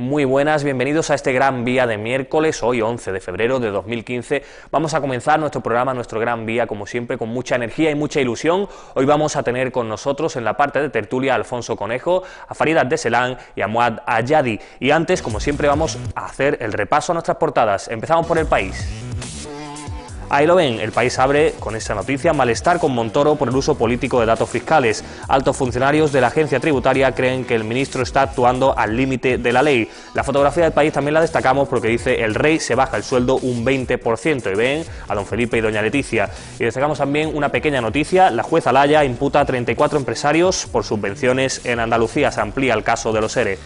Muy buenas, bienvenidos a este Gran Vía de miércoles, hoy 11 de febrero de 2015. Vamos a comenzar nuestro programa, nuestro Gran Vía, como siempre, con mucha energía y mucha ilusión. Hoy vamos a tener con nosotros en la parte de tertulia a Alfonso Conejo, a Farid Abdeselam y a Muad Ayadi. Y antes, como siempre, vamos a hacer el repaso a nuestras portadas. Empezamos por El País. Ahí lo ven, El País abre con esa noticia: malestar con Montoro por el uso político de datos fiscales. Altos funcionarios de la agencia tributaria creen que el ministro está actuando al límite de la ley. La fotografía del País también la destacamos porque dice: el rey se baja el sueldo un 20%. Y ven a don Felipe y doña Leticia. Y destacamos también una pequeña noticia: la jueza Laya imputa a 34 empresarios por subvenciones en Andalucía. Se amplía el caso de los ERE.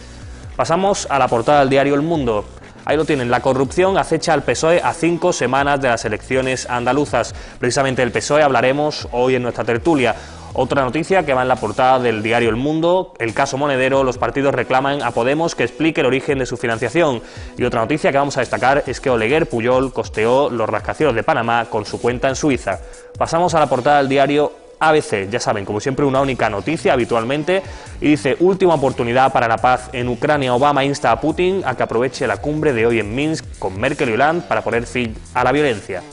Pasamos a la portada del diario El Mundo. Ahí lo tienen, la corrupción acecha al PSOE a 5 semanas de las elecciones andaluzas. Precisamente del PSOE hablaremos hoy en nuestra tertulia. Otra noticia que va en la portada del diario El Mundo: el caso Monedero, los partidos reclaman a Podemos que explique el origen de su financiación. Y otra noticia que vamos a destacar es que Oleguer Pujol costeó los rascacielos de Panamá con su cuenta en Suiza. Pasamos a la portada del diario ABC, ya saben, como siempre una única noticia habitualmente, y dice: última oportunidad para la paz en Ucrania. Obama insta a Putin a que aproveche la cumbre de hoy en Minsk con Merkel y Hollande para poner fin a la violencia.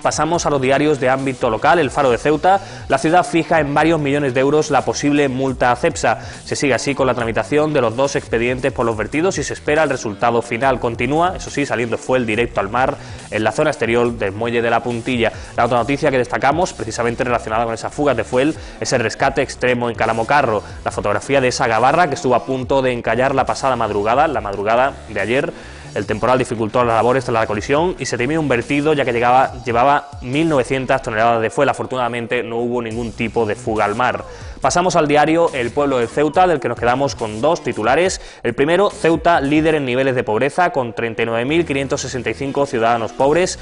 Pasamos a los diarios de ámbito local. El Faro de Ceuta: la ciudad fija en varios millones de euros la posible multa a Cepsa. Se sigue así con la tramitación de los 2 expedientes por los vertidos y se espera el resultado final. Continúa, eso sí, saliendo fuel directo al mar en la zona exterior del muelle de la Puntilla. La otra noticia que destacamos, precisamente relacionada con esas fugas de fuel, es el rescate extremo en Calamocarro. La fotografía de esa gabarra que estuvo a punto de encallar la pasada madrugada, la madrugada de ayer. El temporal dificultó las labores tras la colisión y se temió un vertido, ya que llevaba 1.900 toneladas de fuel. Afortunadamente no hubo ningún tipo de fuga al mar. Pasamos al diario El Pueblo de Ceuta, del que nos quedamos con 2 titulares. El primero: Ceuta líder en niveles de pobreza, con 39.565 ciudadanos pobres.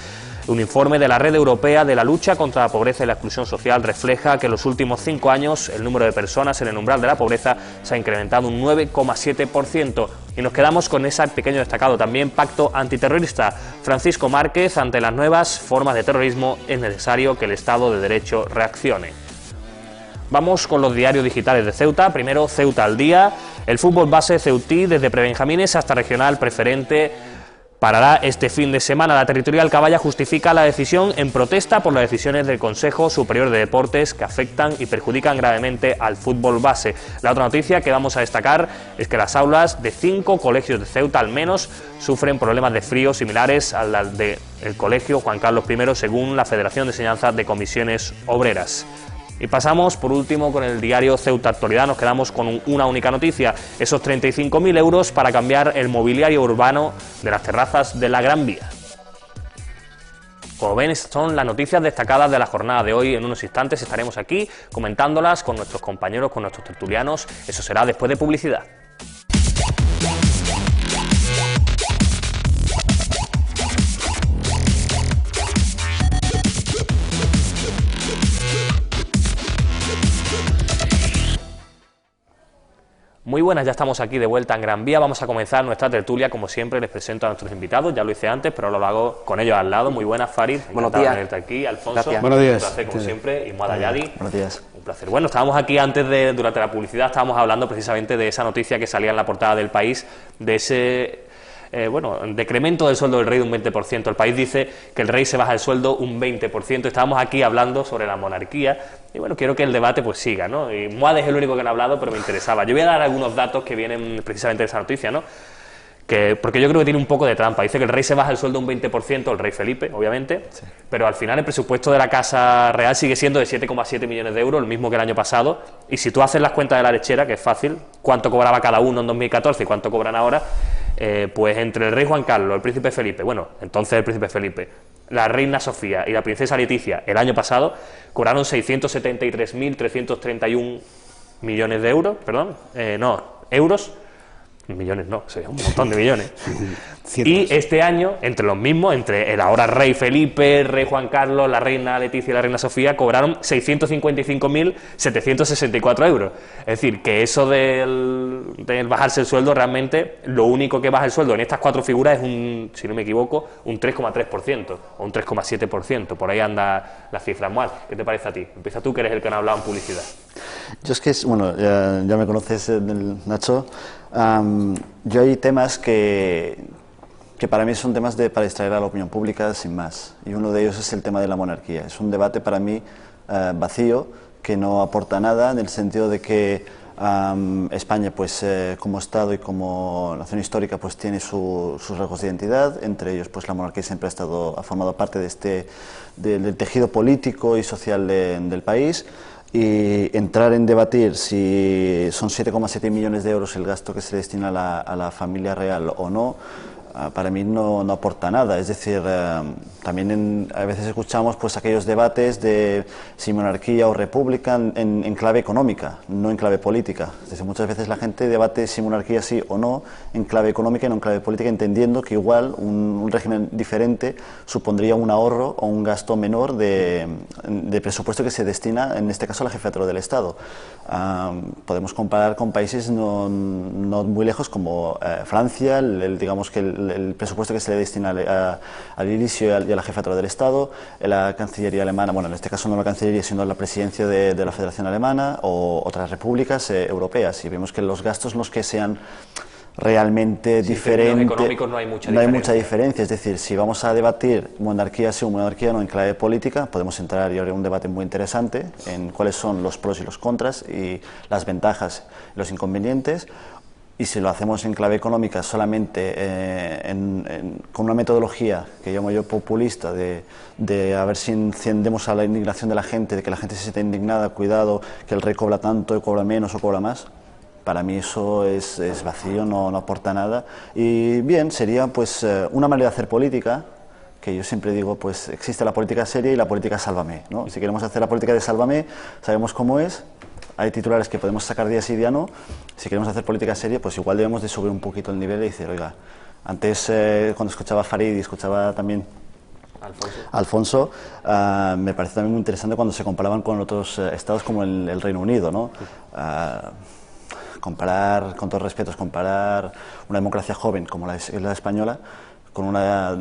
Un informe de la Red Europea de la Lucha contra la Pobreza y la Exclusión Social refleja que en los últimos 5 años el número de personas en el umbral de la pobreza se ha incrementado un 9,7%. Y nos quedamos con ese pequeño destacado también: pacto antiterrorista. Francisco Márquez: ante las nuevas formas de terrorismo es necesario que el Estado de Derecho reaccione. Vamos con los diarios digitales de Ceuta. Primero, Ceuta al día. El fútbol base ceutí, desde prebenjamines hasta regional preferente, parará este fin de semana. La territorial Caballa justifica la decisión en protesta por las decisiones del Consejo Superior de Deportes que afectan y perjudican gravemente al fútbol base. La otra noticia que vamos a destacar es que las aulas de 5 colegios de Ceuta al menos sufren problemas de frío similares a las del colegio Juan Carlos I, según la Federación de Enseñanza de Comisiones Obreras. Y pasamos por último con el diario Ceuta Actualidad. Nos quedamos con una única noticia: esos 35.000 euros para cambiar el mobiliario urbano de las terrazas de la Gran Vía. Como ven, son las noticias destacadas de la jornada de hoy. En unos instantes estaremos aquí comentándolas con nuestros compañeros, con nuestros tertulianos. Eso será después de publicidad. Muy buenas, ya estamos aquí de vuelta en Gran Vía. Vamos a comenzar nuestra tertulia. Como siempre, les presento a nuestros invitados. Ya lo hice antes, pero lo hago con ellos al lado. Muy buenas, Farid. Buenos días. Tenerte aquí. Alfonso. Gracias. Buenos días. Un placer, como siempre. Y Muad Ayadi. Buenos días. Un placer. Bueno, estábamos aquí durante la publicidad, estábamos hablando precisamente de esa noticia que salía en la portada del País, de ese decremento del sueldo del rey de un 20%. El País dice que el rey se baja el sueldo un 20%. Estábamos aquí hablando sobre la monarquía y bueno, quiero que el debate pues siga, ¿no? Y Muad es el único que no ha hablado, pero me interesaba. Yo voy a dar algunos datos que vienen precisamente de esa noticia, ¿no? Porque yo creo que tiene un poco de trampa. Dice que el rey se baja el sueldo un 20%, el rey Felipe, obviamente, sí, pero al final el presupuesto de la Casa Real sigue siendo de 7,7 millones de euros, el mismo que el año pasado, y si tú haces las cuentas de la lechera, que es fácil, cuánto cobraba cada uno en 2014 y cuánto cobran ahora, pues entre el rey Juan Carlos, el príncipe Felipe, bueno, entonces el príncipe Felipe, la reina Sofía y la princesa Leticia el año pasado cobraron 673.331 millones de euros, euros. Millones no, sería un montón de millones. Y este año, entre los mismos, entre el ahora rey Felipe, el rey Juan Carlos, la reina Leticia y la reina Sofía, cobraron 655.764 euros. Es decir, que eso del bajarse el sueldo, realmente, lo único que baja el sueldo en estas 4 figuras es si no me equivoco, un 3,3% o un 3,7%. Por ahí anda la cifra. Muad, ¿qué te parece a ti? Empieza tú, que eres el que no ha hablado en publicidad. Yo es que, bueno, ya me conoces, Nacho. Yo hay temas que para mí son temas para distraer a la opinión pública sin más. Y uno de ellos es el tema de la monarquía. Es un debate para mí vacío, que no aporta nada, en el sentido de que España, pues como Estado y como nación histórica, pues tiene sus rasgos de identidad. Entre ellos, pues la monarquía siempre ha formado parte del tejido político y social del país. Y entrar en debatir si son 7,7 millones de euros el gasto que se destina a la familia real o no, para mí no aporta nada. Es decir, también a veces escuchamos pues aquellos debates de si monarquía o república en clave económica, no en clave política. Es decir, muchas veces la gente debate si monarquía sí o no en clave económica y no en clave política, entendiendo que igual un régimen diferente supondría un ahorro o un gasto menor de presupuesto que se destina, en este caso, a la jefatura del Estado. Podemos comparar con países no muy lejos como Francia, digamos que el presupuesto que se le destina al inicio y a la jefatura del Estado, la Cancillería alemana, bueno, en este caso no la Cancillería, sino la presidencia de la Federación Alemana, o otras repúblicas europeas, y vemos que los gastos no es que sean realmente diferentes. En económicos no hay mucha diferencia. No hay mucha diferencia, es decir, si vamos a debatir monarquía sí o monarquía no en clave política, podemos entrar y abrir un debate muy interesante en cuáles son los pros y los contras y las ventajas y los inconvenientes. Y si lo hacemos en clave económica solamente con una metodología que llamo yo populista, de a ver si encendemos a la indignación de la gente, de que la gente se sienta indignada, cuidado, que el rey cobra tanto y cobra menos o cobra más, para mí eso es vacío, no aporta nada. Y bien, sería pues una manera de hacer política, que yo siempre digo, pues existe la política seria y la política sálvame, ¿no? Si queremos hacer la política de sálvame, sabemos cómo es. Hay titulares que podemos sacar día sí día no. Si queremos hacer política seria, pues igual debemos de subir un poquito el nivel y decir, oiga, antes cuando escuchaba a Farid y escuchaba también Alfonso, me parece también muy interesante cuando se comparaban con otros estados como el Reino Unido, ¿no? Comparar, con todos respetos, comparar una democracia joven como la española con una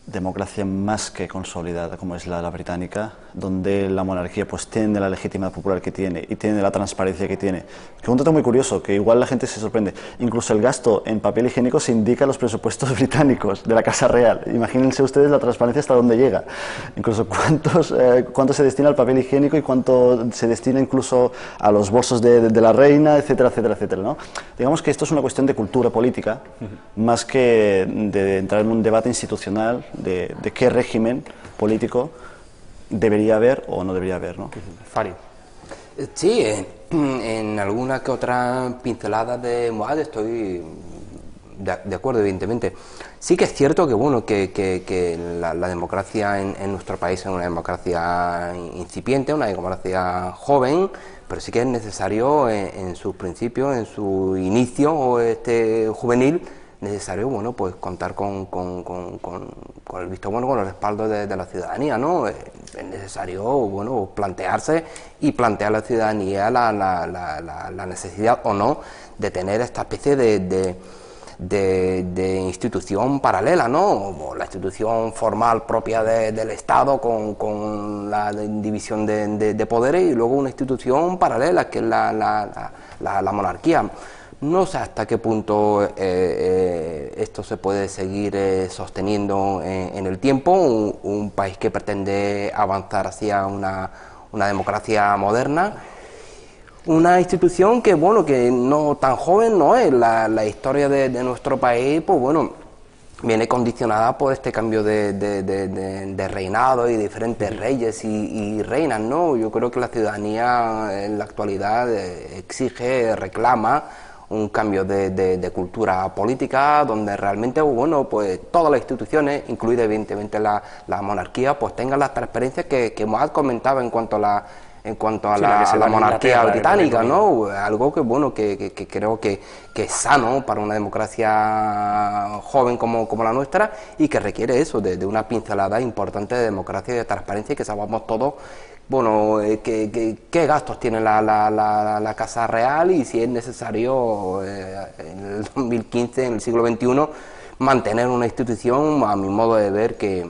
democracia más que consolidada como es la británica, donde la monarquía pues tiene la legitimidad popular que tiene y tiene la transparencia que tiene. Que un dato muy curioso, que igual la gente se sorprende, incluso el gasto en papel higiénico se indica en los presupuestos británicos de la Casa Real. Imagínense ustedes la transparencia hasta dónde llega, incluso cuánto se destina al papel higiénico y cuánto se destina incluso a los bolsos de la reina, etcétera, etcétera, etcétera, ¿no? Digamos que esto es una cuestión de cultura política, más que de entrar en un debate institucional de qué régimen político debería haber o no debería haber, ¿no? Farid. Sí, en alguna que otra pincelada de Moad estoy de acuerdo, evidentemente. Sí que es cierto que bueno que la democracia en nuestro país es una democracia incipiente, una democracia joven, pero sí que es necesario en sus principios, en su inicio juvenil, necesario bueno pues contar con el visto bueno, con el respaldo de la ciudadanía, ¿no? Es necesario bueno plantearse y plantear a la ciudadanía la necesidad o no de tener esta especie de institución paralela, ¿no? O la institución formal propia del Estado con la división de poderes, y luego una institución paralela que es la monarquía. No sé hasta qué punto esto se puede seguir sosteniendo en el tiempo, un país que pretende avanzar hacia una democracia moderna. Una institución que, bueno, que no tan joven no es. La historia de nuestro país, pues bueno, viene condicionada por este cambio de reinado y diferentes reyes y reinas, ¿no? Yo creo que la ciudadanía en la actualidad exige, reclama un cambio de cultura política, donde realmente, bueno, pues todas las instituciones, incluida evidentemente la monarquía, pues tengan la transparencia que Moad comentaba en cuanto a la monarquía británica, ¿no? Algo que bueno que creo que es sano para una democracia joven como la nuestra, y que requiere eso de una pincelada importante de democracia y de transparencia, y que sepamos todos bueno qué gastos tiene la Casa Real, y si es necesario en el 2015, en el siglo XXI, mantener una institución, a mi modo de ver, que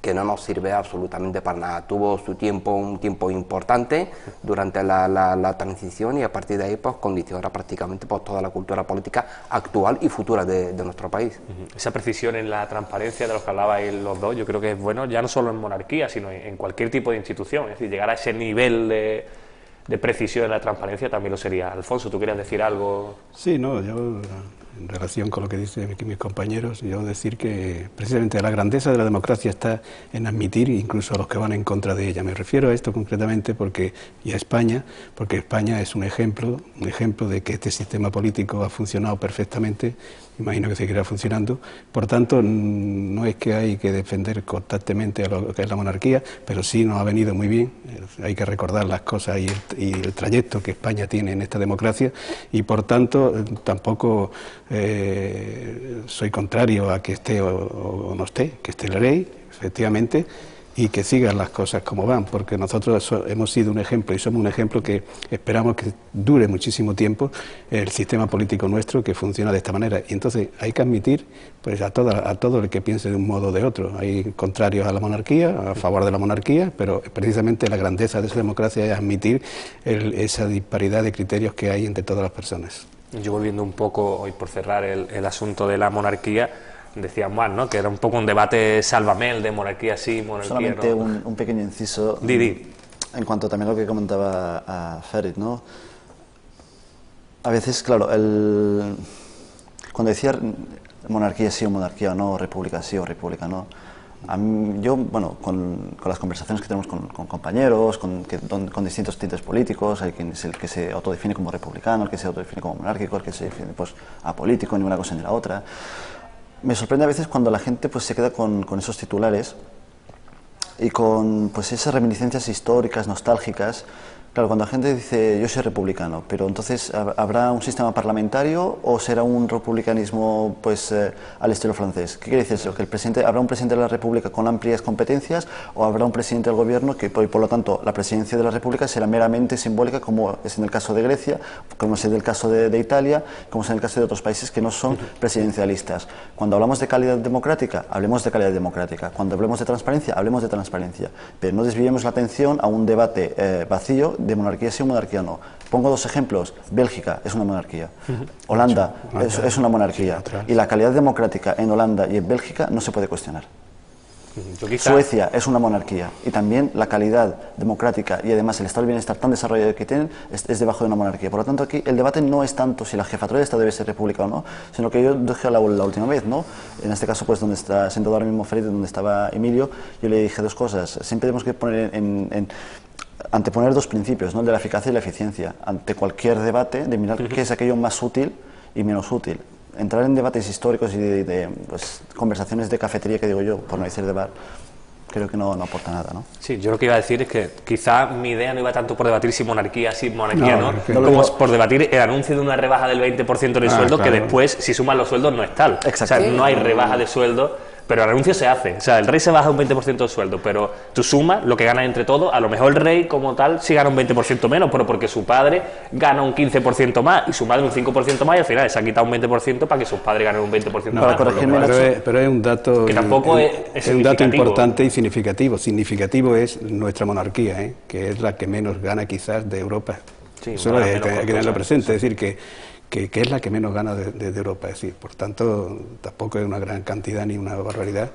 que no nos sirve absolutamente para nada. Tuvo su tiempo, un tiempo importante durante la transición, y a partir de ahí pues condiciona prácticamente pues, toda la cultura política actual y futura de nuestro país. Esa precisión en la transparencia de los que hablabais los dos, yo creo que es bueno ya no solo en monarquía, sino en cualquier tipo de institución. Es decir, llegar a ese nivel de precisión en la transparencia también lo sería. Alfonso, ¿tú querías decir algo? Sí, no, yo en relación con lo que dicen mis compañeros, yo decir que precisamente la grandeza de la democracia está en admitir incluso a los que van en contra de ella. Me refiero a esto concretamente y a España, porque España es un ejemplo de que este sistema político ha funcionado perfectamente, imagino que seguirá funcionando. Por tanto, no es que hay que defender constantemente a lo que es la monarquía, pero sí nos ha venido muy bien. Hay que recordar las cosas y el trayecto que España tiene en esta democracia, y por tanto tampoco soy contrario a que esté o no esté, que esté la ley, efectivamente, y que sigan las cosas como van, porque nosotros hemos sido un ejemplo y somos un ejemplo que esperamos que dure muchísimo tiempo el sistema político nuestro, que funciona de esta manera. Y entonces hay que admitir pues a todo el que piense de un modo o de otro. Hay contrarios a la monarquía, a favor de la monarquía, pero precisamente la grandeza de esa democracia es admitir esa disparidad de criterios que hay entre todas las personas. Yo volviendo un poco, hoy por cerrar el asunto de la monarquía, decían más, ¿no?, que era un poco un debate sálvame, de monarquía sí, monarquía solamente no. un pequeño inciso. Didi. En cuanto también a lo que comentaba a Ferit, ¿no? A veces, claro, cuando decía monarquía sí o monarquía no, república sí o república no, yo, bueno, con las conversaciones que tenemos con compañeros, con distintos tintes políticos, hay quien es el que se autodefine como republicano, el que se autodefine como monárquico, el que se define pues apolítico, ni una cosa ni la otra. Me sorprende a veces cuando la gente pues se queda con esos titulares y con pues esas reminiscencias históricas, nostálgicas. Claro, cuando la gente dice yo soy republicano, pero entonces ¿habrá un sistema parlamentario o será un republicanismo pues al estilo francés? ¿Qué quiere decir eso? ¿Que habrá un presidente de la República con amplias competencias o habrá un presidente del gobierno que por lo tanto la presidencia de la República será meramente simbólica, como es en el caso de Grecia, como es en el caso de Italia, como es en el caso de otros países que no son presidencialistas? Cuando hablamos de calidad democrática, hablemos de calidad democrática. Cuando hablemos de transparencia, hablemos de transparencia. Pero no desviemos la atención a un debate vacío de monarquía sí o monarquía no. Pongo dos ejemplos. Bélgica es una monarquía. Holanda es una monarquía. Y la calidad democrática en Holanda y en Bélgica no se puede cuestionar. Suecia es una monarquía y también la calidad democrática y además el estado del bienestar tan desarrollado que tienen es debajo de una monarquía. Por lo tanto, aquí el debate no es tanto si la jefatura de Estado debe ser república o no, sino que yo dije la última vez, ¿no? En este caso, pues donde está sentado ahora mismo Ferit, donde estaba Emilio, yo le dije dos cosas. Siempre tenemos que poner anteponer dos principios, ¿no? El de la eficacia y la eficiencia ante cualquier debate, de mirar qué es aquello más útil y menos útil. Entrar en debates históricos y de pues, conversaciones de cafetería, que digo yo, por no decir de bar, creo que no aporta nada, ¿no? Sí, yo lo que iba a decir es que quizá mi idea no iba tanto por debatir si monarquía sí, monarquía no, como por debatir el anuncio de una rebaja del 20% en el sueldo, claro, que después, si suman los sueldos, no es tal. Exacto. O sea, no hay rebaja de sueldo, pero el anuncio se hace. O sea, el rey se baja un 20% del sueldo, pero tú sumas lo que gana entre todos. A lo mejor el rey, como tal, sí gana un 20% menos, pero porque su padre gana un 15% más y su madre un 5% más, y al final se ha quitado un 20% para que sus padres ganen un 20% más. Pero es un dato que tampoco es un dato importante y significativo. Significativo es nuestra monarquía, que es la que menos gana quizás de Europa. Sí, eso hay que tenerlo presente, es decir, que es la que menos gana de Europa, es decir, por tanto, tampoco es una gran cantidad ni una barbaridad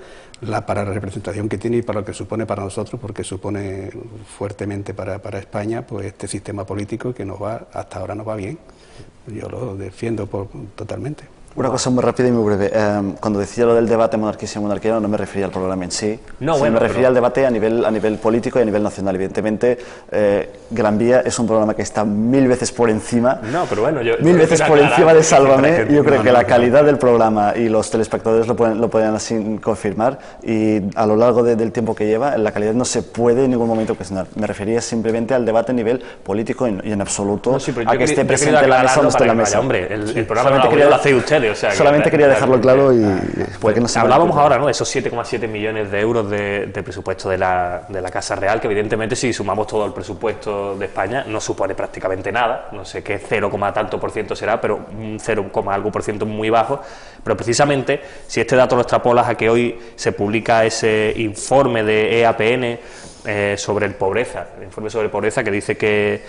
para la representación que tiene y para lo que supone para nosotros, porque supone fuertemente para España pues este sistema político que hasta ahora nos va bien. Yo lo defiendo totalmente. Una cosa muy rápida y muy breve. Cuando decía lo del debate monarquía y monarquía, no me refería al programa en sí, me refería al debate a nivel político y a nivel nacional. Evidentemente, Gran Vía es un programa que está 1000 veces por encima, mil veces por encima de Sálvame. Yo creo que la calidad del programa y los telespectadores lo pueden así confirmar, y a lo largo del tiempo que lleva, la calidad no se puede en ningún momento cuestionar. Me refería simplemente al debate a nivel político y en absoluto a que esté presente en la mesa o no esté en la mesa. Hombre, el programa no lo hace usted. millones, o sea... Solamente quería dejarlo claro y... Pues no se hablábamos ahora, ¿no?, de esos 7,7 millones de euros de presupuesto de la Casa Real, que evidentemente si sumamos todo el presupuesto de España no supone prácticamente nada, no sé qué 0, tanto por ciento será, pero un 0, algo por ciento muy bajo, pero precisamente si este dato lo extrapolas a que hoy se publica ese informe de EAPN sobre el informe sobre pobreza, que dice que,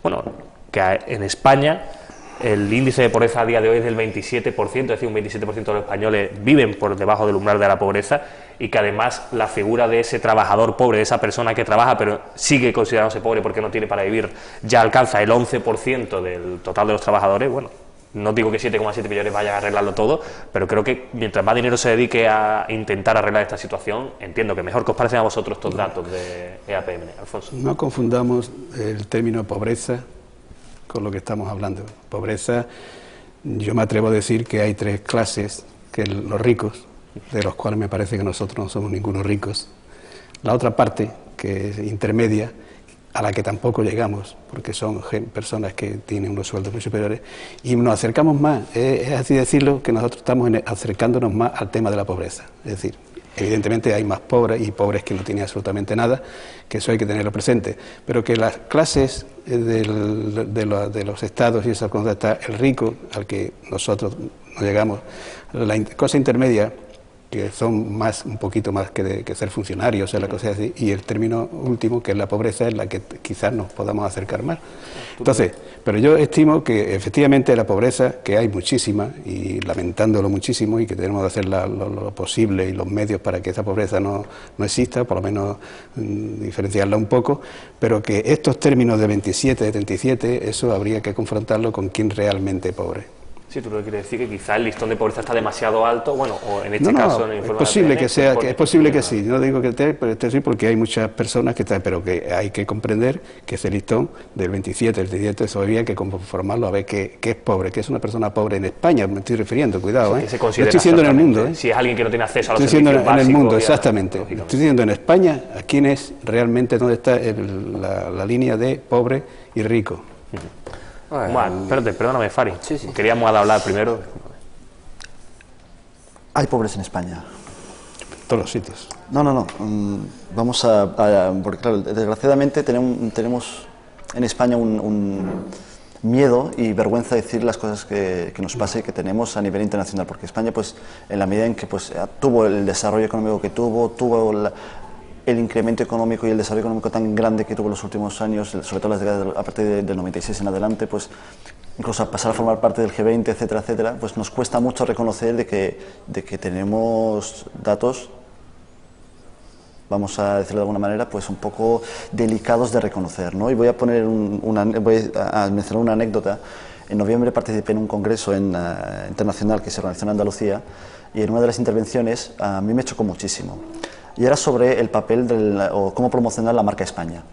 bueno, que en España el índice de pobreza a día de hoy es del 27%, es decir, un 27% de los españoles viven por debajo del umbral de la pobreza, y que además la figura de ese trabajador pobre, de esa persona que trabaja pero sigue considerándose pobre porque no tiene para vivir, ya alcanza el 11% del total de los trabajadores. Bueno, no digo que 7,7 millones vayan a arreglarlo todo, pero creo que mientras más dinero se dedique a intentar arreglar esta situación, entiendo que mejor. ¿Qué os parecen a vosotros estos datos de EAPM, Alfonso? No confundamos el término pobreza con lo que estamos hablando. Pobreza, yo me atrevo a decir que hay tres clases, que los ricos, de los cuales me parece que nosotros no somos ninguno ricos. La otra parte, que es intermedia, a la que tampoco llegamos, porque son personas que tienen unos sueldos muy superiores, y nos acercamos más, es así decirlo, que nosotros estamos acercándonos más al tema de la pobreza. Es decir, evidentemente hay más pobres y pobres que no tienen absolutamente nada, que eso hay que tenerlo presente, pero que las clases de los estados y esas cosas, está el rico, al que nosotros no llegamos, la cosa intermedia, que son más, un poquito más que ser funcionarios, la cosa así, y el término último, que es la pobreza, es la que quizás nos podamos acercar más. Entonces, pero yo estimo que efectivamente la pobreza, que hay muchísima, y lamentándolo muchísimo, y que tenemos que hacer lo posible y los medios para que esa pobreza no exista, por lo menos diferenciarla un poco, pero que estos términos de 27, de 37, eso habría que confrontarlo con quién realmente es pobre. Sí, tú lo que quieres decir que quizás el listón de pobreza está demasiado alto, bueno, o en este caso... En el informe es posible de que sea, pues, es posible que sí, no digo que esté sí, porque hay muchas personas que están, pero que hay que comprender que ese listón del 27, el 17, eso habría que conformarlo a ver qué es pobre, qué es una persona pobre en España, me estoy refiriendo, cuidado, sí, que se considera, estoy diciendo en el mundo, si es alguien que no tiene acceso a los estoy servicios diciendo en el mundo, básicos, exactamente, estoy diciendo en España, a quién es realmente, dónde está la línea de pobre y rico. Bueno, espérate, perdóname, Fari. Sí. Queríamos hablar primero. Hay pobres en España. En todos los sitios. No. Vamos porque claro, desgraciadamente tenemos en España un miedo y vergüenza de decir las cosas que nos pasa y que tenemos a nivel internacional, porque España, pues, en la medida en que pues tuvo el desarrollo económico que tuvo el incremento económico y el desarrollo económico tan grande que tuvo en los últimos años, sobre todo las décadas a partir del 96 en adelante, pues incluso a pasar a formar parte del G20, etcétera, etcétera, pues nos cuesta mucho reconocer de que tenemos datos, vamos a decirlo de alguna manera, pues un poco delicados de reconocer, ¿no? Y voy a poner voy a mencionar una anécdota. En noviembre participé en un congreso internacional que se organizó en Andalucía, y en una de las intervenciones a mí me chocó muchísimo. Y era sobre el papel o cómo promocionar la marca España.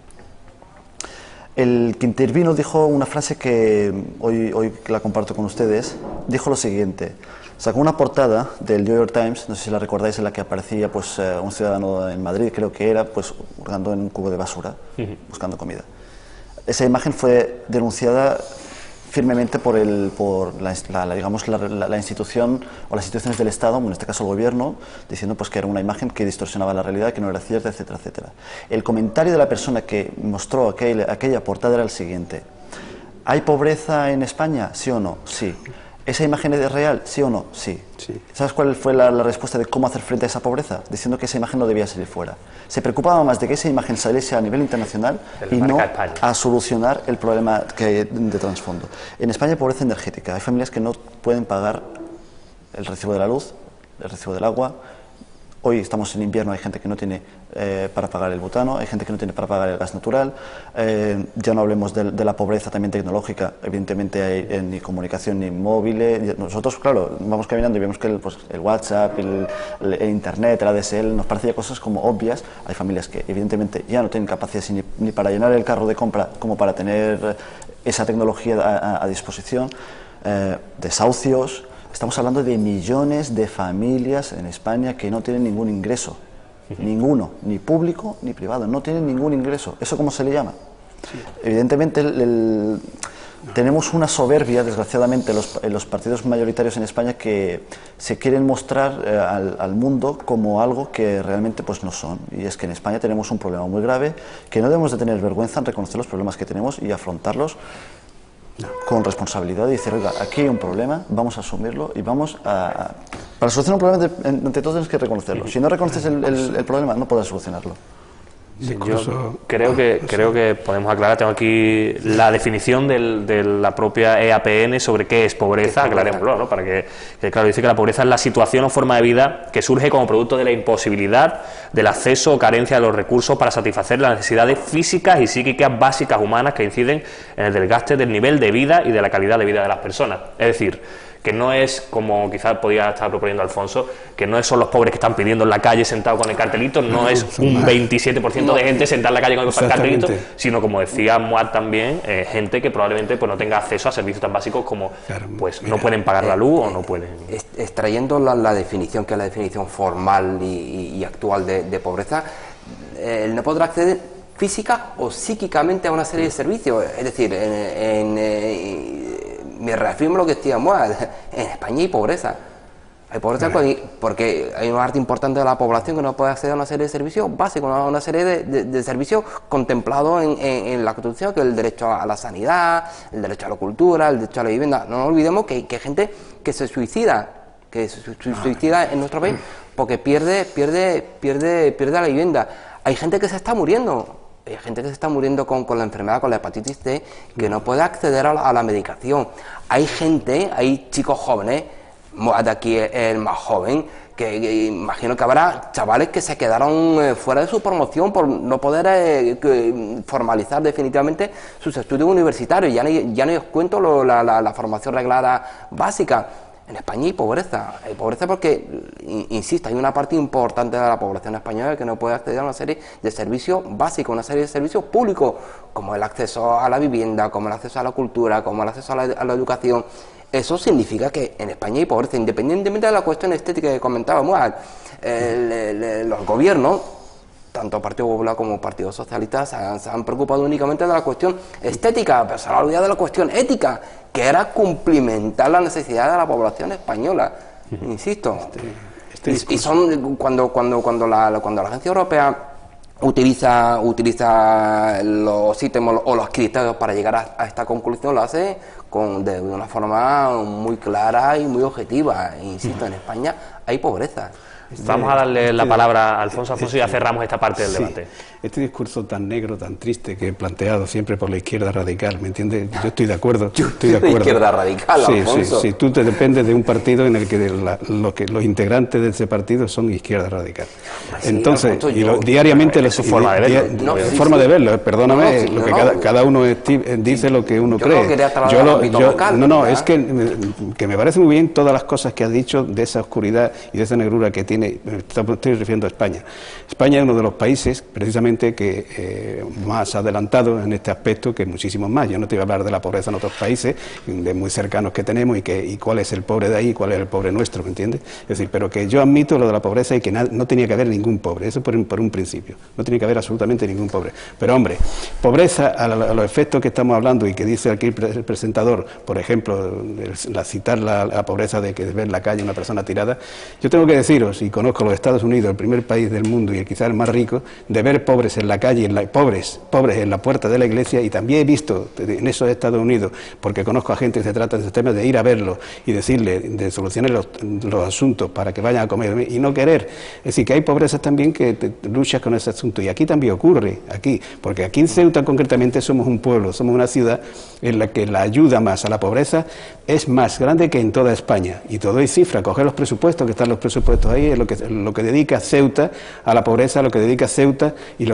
El que intervino dijo una frase que hoy la comparto con ustedes. Dijo lo siguiente: sacó una portada del New York Times, no sé si la recordáis, en la que aparecía pues un ciudadano en Madrid, creo que era, pues hurgando en un cubo de basura, buscando comida. Esa imagen fue denunciada firmemente por la institución o las instituciones del Estado, en este caso el gobierno, diciendo pues que era una imagen que distorsionaba la realidad, que no era cierta, etcétera, etcétera. El comentario de la persona que mostró aquella portada era el siguiente: ¿hay pobreza en España? ¿Sí o no? Sí. ¿Esa imagen es real? ¿Sí o no? Sí. ¿Sabes cuál fue la respuesta de cómo hacer frente a esa pobreza? Diciendo que esa imagen no debía salir fuera. Se preocupaba más de que esa imagen saliese a nivel internacional y no a solucionar el problema que hay de trasfondo. En España hay pobreza energética. Hay familias que no pueden pagar el recibo de la luz, el recibo del agua. Hoy estamos en invierno, hay gente que no tiene para pagar el butano, hay gente que no tiene para pagar el gas natural, ya no hablemos de la pobreza también tecnológica, evidentemente hay ni comunicación ni móviles. Nosotros, claro, vamos caminando y vemos que el WhatsApp, el Internet, el ADSL, nos parecía cosas como obvias. Hay familias que evidentemente ya no tienen capacidad ni para llenar el carro de compra como para tener esa tecnología a disposición, desahucios. Estamos hablando de millones de familias en España que no tienen ningún ingreso, ninguno, ni público ni privado, no tienen ningún ingreso. ¿Eso cómo se le llama? Sí. Evidentemente Tenemos una soberbia, desgraciadamente, en los partidos mayoritarios en España que se quieren mostrar al mundo como algo que realmente pues no son. Y es que en España tenemos un problema muy grave, que no debemos de tener vergüenza en reconocer los problemas que tenemos y afrontarlos con responsabilidad y decir, oiga, aquí hay un problema, vamos a asumirlo y vamos a... Para solucionar un problema, entre todos tienes que reconocerlo. Si no reconoces el problema, no podrás solucionarlo. Yo creo que podemos aclarar, tengo aquí la definición de la propia EAPN sobre qué es pobreza, aclarémoslo, ¿no? Para que claro, dice que la pobreza es la situación o forma de vida que surge como producto de la imposibilidad del acceso o carencia de los recursos para satisfacer las necesidades físicas y psíquicas básicas humanas que inciden en el desgaste del nivel de vida y de la calidad de vida de las personas. Es decir, que no es, como quizás podía estar proponiendo Alfonso, que no son los pobres que están pidiendo en la calle sentados con el cartelito, no es un 27% de gente sentada en la calle con el cartelito, sino, como decía Moat también, gente que probablemente pues no tenga acceso a servicios tan básicos como pues no pueden pagar la luz o no pueden... Extrayendo la definición, que es la definición formal y actual de pobreza, el no podrá acceder física o psíquicamente a una serie de servicios, es decir, me reafirmo lo que decíamos, en España hay pobreza. Hay pobreza porque hay una parte importante de la población que no puede acceder a una serie de servicios básicos, a una serie de servicios contemplados en la Constitución, que es el derecho a la sanidad, el derecho a la cultura, el derecho a la vivienda. No nos olvidemos que hay gente que se suicida, en nuestro país porque pierde la vivienda. Hay gente que se está muriendo. Hay gente que se está muriendo con la enfermedad, con la hepatitis C, que no puede acceder a la medicación. Hay chicos jóvenes, de aquí el más joven, que imagino que habrá chavales que se quedaron fuera de su promoción por no poder formalizar definitivamente sus estudios universitarios. Ya no os cuento la formación reglada básica. En España hay pobreza porque, insisto, hay una parte importante de la población española que no puede acceder a una serie de servicios básicos, una serie de servicios públicos, como el acceso a la vivienda, como el acceso a la cultura, como el acceso a la educación. Eso significa que en España hay pobreza, independientemente de la cuestión estética que comentábamos. Los gobiernos, tanto Partido Popular como Partido Socialista, se han preocupado únicamente de la cuestión estética, pero se han olvidado de la cuestión ética, que era cumplimentar la necesidad de la población española. Insisto. Y son cuando la Agencia Europea utiliza los ítems o los criterios para llegar a esta conclusión, lo hace de una forma muy clara y muy objetiva. Insisto, en España hay pobreza. Vamos a darle la palabra a Alfonso y ya cerramos esta parte del debate. Este discurso tan negro, tan triste que he planteado siempre por la izquierda radical, ¿me entiendes? Yo estoy de acuerdo. La izquierda radical, Alfonso. Sí, tú te dependes de un partido en el que los integrantes de ese partido son izquierda radical. Entonces, diariamente es su forma de verlo. Forma de verlo, perdóname, cada uno dice lo que uno cree. Es que me parece muy bien todas las cosas que has dicho de esa oscuridad y de esa negrura que tiene. Estoy refiriendo a España. España es uno de los países, precisamente, que más adelantado en este aspecto que muchísimos más. Yo no te voy a hablar de la pobreza en otros países, de muy cercanos que tenemos, y cuál es el pobre de ahí y cuál es el pobre nuestro, ¿me entiendes? Es decir, pero que yo admito lo de la pobreza y que no tenía que haber ningún pobre, eso por un principio, no tenía que haber absolutamente ningún pobre. Pero hombre, pobreza a los efectos que estamos hablando y que dice aquí el presentador, por ejemplo, citar la pobreza de ver en la calle una persona tirada, yo tengo que deciros, y conozco los Estados Unidos, el primer país del mundo y quizás el más rico, de ver pobres en la calle, pobres en la puerta de la iglesia, y también he visto en esos Estados Unidos, porque conozco a gente que se trata de ese tema, de ir a verlos y decirle, de solucionar los asuntos para que vayan a comer y no querer. Es decir, que hay pobreza también que luchas con ese asunto, y aquí también ocurre, porque aquí en Ceuta concretamente somos un pueblo, somos una ciudad en la que la ayuda más a la pobreza es más grande que en toda España, y todo hay cifra, coger los presupuestos, que están los presupuestos ahí, es lo que dedica Ceuta a la pobreza, lo que dedica Ceuta, y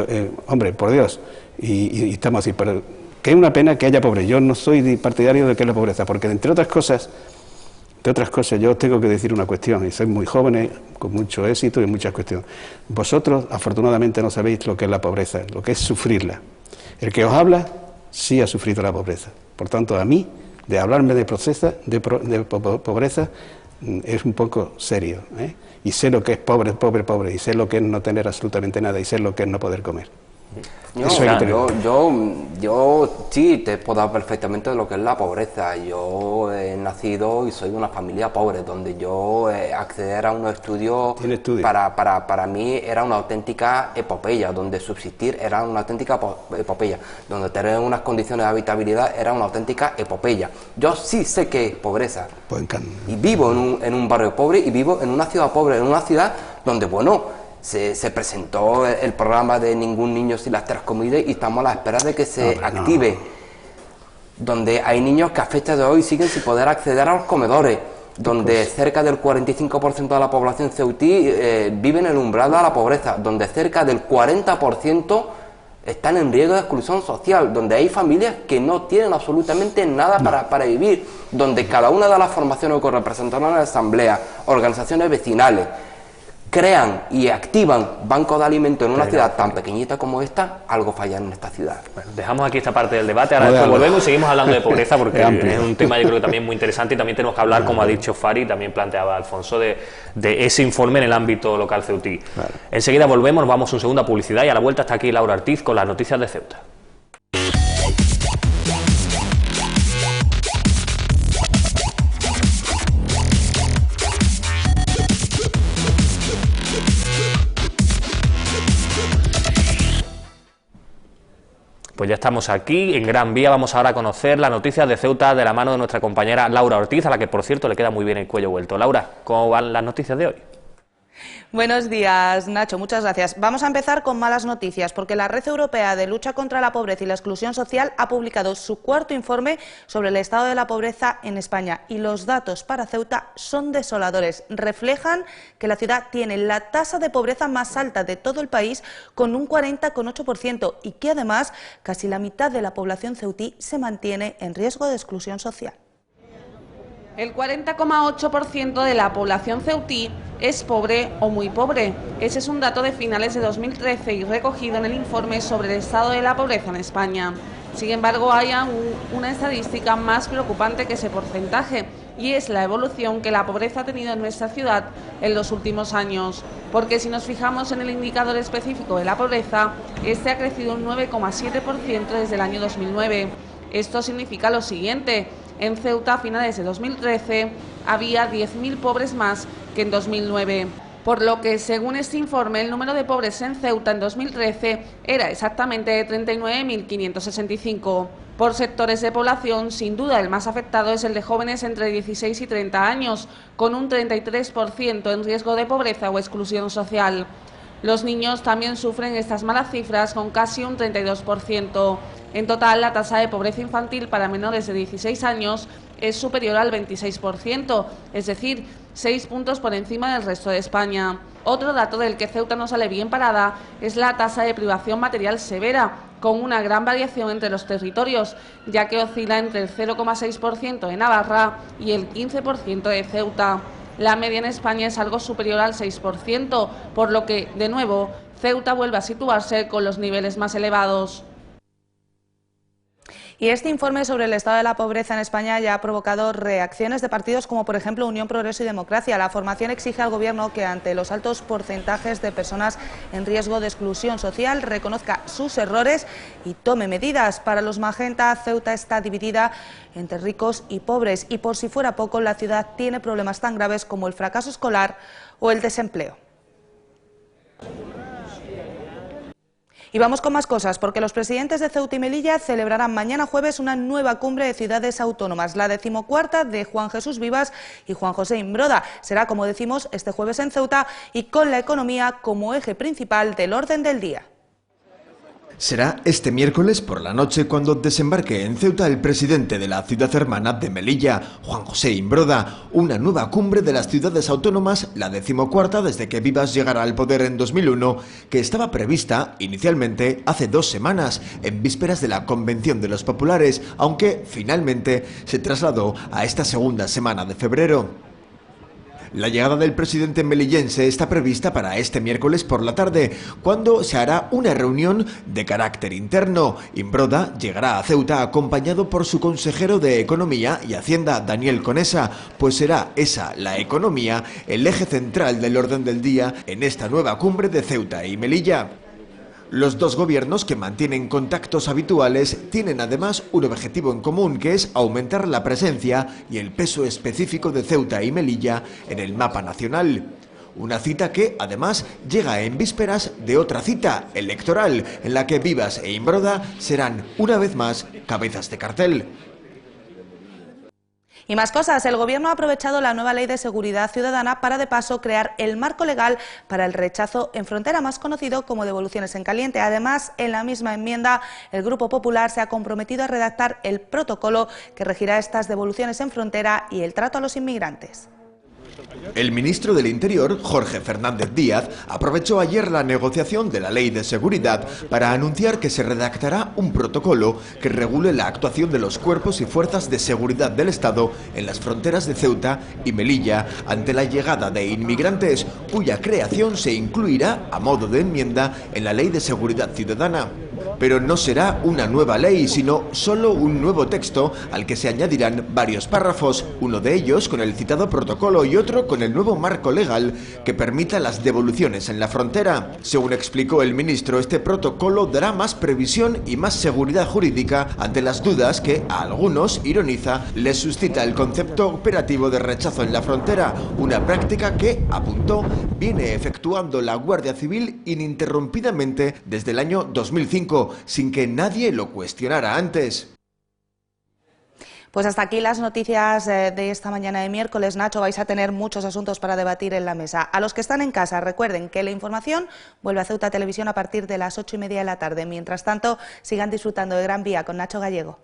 hombre, por Dios, y estamos así, pero que es una pena que haya pobreza. Yo no soy partidario de que es la pobreza, porque entre otras cosas, yo tengo que decir una cuestión, y sois muy jóvenes, con mucho éxito y muchas cuestiones. Vosotros, afortunadamente, no sabéis lo que es la pobreza, lo que es sufrirla. El que os habla, sí ha sufrido la pobreza. Por tanto, a mí, de hablarme de pobreza, es un poco serio, ¿eh? Y sé lo que es pobre, y sé lo que es no tener absolutamente nada, y sé lo que es no poder comer. No, Eso hay que tener. yo sí te puedo dar perfectamente de lo que es la pobreza. Yo he nacido y soy de una familia pobre, donde yo acceder a unos estudios para mí era una auténtica epopeya, donde subsistir era una auténtica epopeya, donde tener unas condiciones de habitabilidad era una auténtica epopeya. Yo sí sé que es pobreza. Y vivo en un barrio pobre y vivo en una ciudad pobre, en una ciudad donde, bueno, se presentó el programa de Ningún niño sin las 3 comidas y estamos a la espera de que se active. Donde hay niños que a fecha de hoy siguen sin poder acceder a los comedores. Donde cerca del 45% de la población ceutí vive en el umbral de la pobreza. Donde cerca del 40% están en riesgo de exclusión social. Donde hay familias que no tienen absolutamente nada para vivir. Donde cada una de las formaciones que representaron en la asamblea, organizaciones vecinales, crean y activan bancos de alimentos en una ciudad tan pequeñita como esta, algo falla en esta ciudad. Bueno, dejamos aquí esta parte del debate, ahora después volvemos y seguimos hablando de pobreza porque es un tema yo creo que también muy interesante y también tenemos que hablar, como ha dicho Fari, también planteaba Alfonso, de ese informe en el ámbito local ceutí. Enseguida volvemos, vamos a una segunda publicidad y a la vuelta está aquí Laura Ortiz con las noticias de Ceuta. Pues ya estamos aquí en Gran Vía, vamos ahora a conocer las noticias de Ceuta de la mano de nuestra compañera Laura Ortiz, a la que por cierto le queda muy bien el cuello vuelto. Laura, ¿cómo van las noticias de hoy? Buenos días, Nacho, muchas gracias. Vamos a empezar con malas noticias, porque la Red Europea de Lucha contra la Pobreza y la Exclusión Social ha publicado su cuarto informe sobre el estado de la pobreza en España y los datos para Ceuta son desoladores. Reflejan que la ciudad tiene la tasa de pobreza más alta de todo el país, con un 40,8%, y que además casi la mitad de la población ceutí se mantiene en riesgo de exclusión social. El 40,8% de la población ceutí es pobre o muy pobre. Ese es un dato de finales de 2013 y recogido en el informe sobre el estado de la pobreza en España. Sin embargo, hay una estadística más preocupante que ese porcentaje, y es la evolución que la pobreza ha tenido en nuestra ciudad en los últimos años. Porque si nos fijamos en el indicador específico de la pobreza, este ha crecido un 9,7% desde el año 2009. Esto significa lo siguiente: en Ceuta, a finales de 2013, había 10.000 pobres más que en 2009. Por lo que, según este informe, el número de pobres en Ceuta en 2013 era exactamente de 39.565. Por sectores de población, sin duda el más afectado es el de jóvenes entre 16 y 30 años, con un 33% en riesgo de pobreza o exclusión social. Los niños también sufren estas malas cifras, con casi un 32%. En total, la tasa de pobreza infantil para menores de 16 años es superior al 26%, es decir, 6 puntos por encima del resto de España. Otro dato del que Ceuta no sale bien parada es la tasa de privación material severa, con una gran variación entre los territorios, ya que oscila entre el 0,6% de Navarra y el 15% de Ceuta. La media en España es algo superior al 6%, por lo que, de nuevo, Ceuta vuelve a situarse con los niveles más elevados. Y este informe sobre el estado de la pobreza en España ya ha provocado reacciones de partidos como, por ejemplo, Unión, Progreso y Democracia. La formación exige al Gobierno que, ante los altos porcentajes de personas en riesgo de exclusión social, reconozca sus errores y tome medidas. Para los Magenta, Ceuta está dividida entre ricos y pobres y, por si fuera poco, la ciudad tiene problemas tan graves como el fracaso escolar o el desempleo. Y vamos con más cosas, porque los presidentes de Ceuta y Melilla celebrarán mañana jueves una nueva cumbre de ciudades autónomas, la 14ª de Juan Jesús Vivas y Juan José Imbroda. Será, como decimos, este jueves en Ceuta y con la economía como eje principal del orden del día. Será este miércoles por la noche cuando desembarque en Ceuta el presidente de la ciudad hermana de Melilla, Juan José Imbroda, una nueva cumbre de las ciudades autónomas, la 14ª desde que Vivas llegara al poder en 2001, que estaba prevista inicialmente hace 2 semanas, en vísperas de la Convención de los Populares, aunque finalmente se trasladó a esta segunda semana de febrero. La llegada del presidente melillense está prevista para este miércoles por la tarde, cuando se hará una reunión de carácter interno. Imbroda llegará a Ceuta acompañado por su consejero de Economía y Hacienda, Daniel Conesa, pues será esa, la economía, el eje central del orden del día en esta nueva cumbre de Ceuta y Melilla. Los dos gobiernos, que mantienen contactos habituales, tienen además un objetivo en común, que es aumentar la presencia y el peso específico de Ceuta y Melilla en el mapa nacional. Una cita que, además, llega en vísperas de otra cita electoral, en la que Vivas e Imbroda serán, una vez más, cabezas de cartel. Y más cosas, el Gobierno ha aprovechado la nueva Ley de Seguridad Ciudadana para de paso crear el marco legal para el rechazo en frontera, más conocido como devoluciones en caliente. Además, en la misma enmienda, el Grupo Popular se ha comprometido a redactar el protocolo que regirá estas devoluciones en frontera y el trato a los inmigrantes. El ministro del Interior, Jorge Fernández Díaz, aprovechó ayer la negociación de la Ley de Seguridad para anunciar que se redactará un protocolo que regule la actuación de los cuerpos y fuerzas de seguridad del Estado en las fronteras de Ceuta y Melilla ante la llegada de inmigrantes, cuya creación se incluirá a modo de enmienda en la Ley de Seguridad Ciudadana. Pero no será una nueva ley, sino solo un nuevo texto al que se añadirán varios párrafos, uno de ellos con el citado protocolo y otro con el nuevo marco legal que permita las devoluciones en la frontera. Según explicó el ministro, este protocolo dará más previsión y más seguridad jurídica ante las dudas que a algunos, ironiza, les suscita el concepto operativo de rechazo en la frontera, una práctica que, apuntó, viene efectuando la Guardia Civil ininterrumpidamente desde el año 2005, sin que nadie lo cuestionara antes. Pues hasta aquí las noticias de esta mañana de miércoles. Nacho, vais a tener muchos asuntos para debatir en la mesa. A los que están en casa, recuerden que la información vuelve a Ceuta Televisión a partir de las 8:30 de la tarde. Mientras tanto, sigan disfrutando de Gran Vía con Nacho Gallego.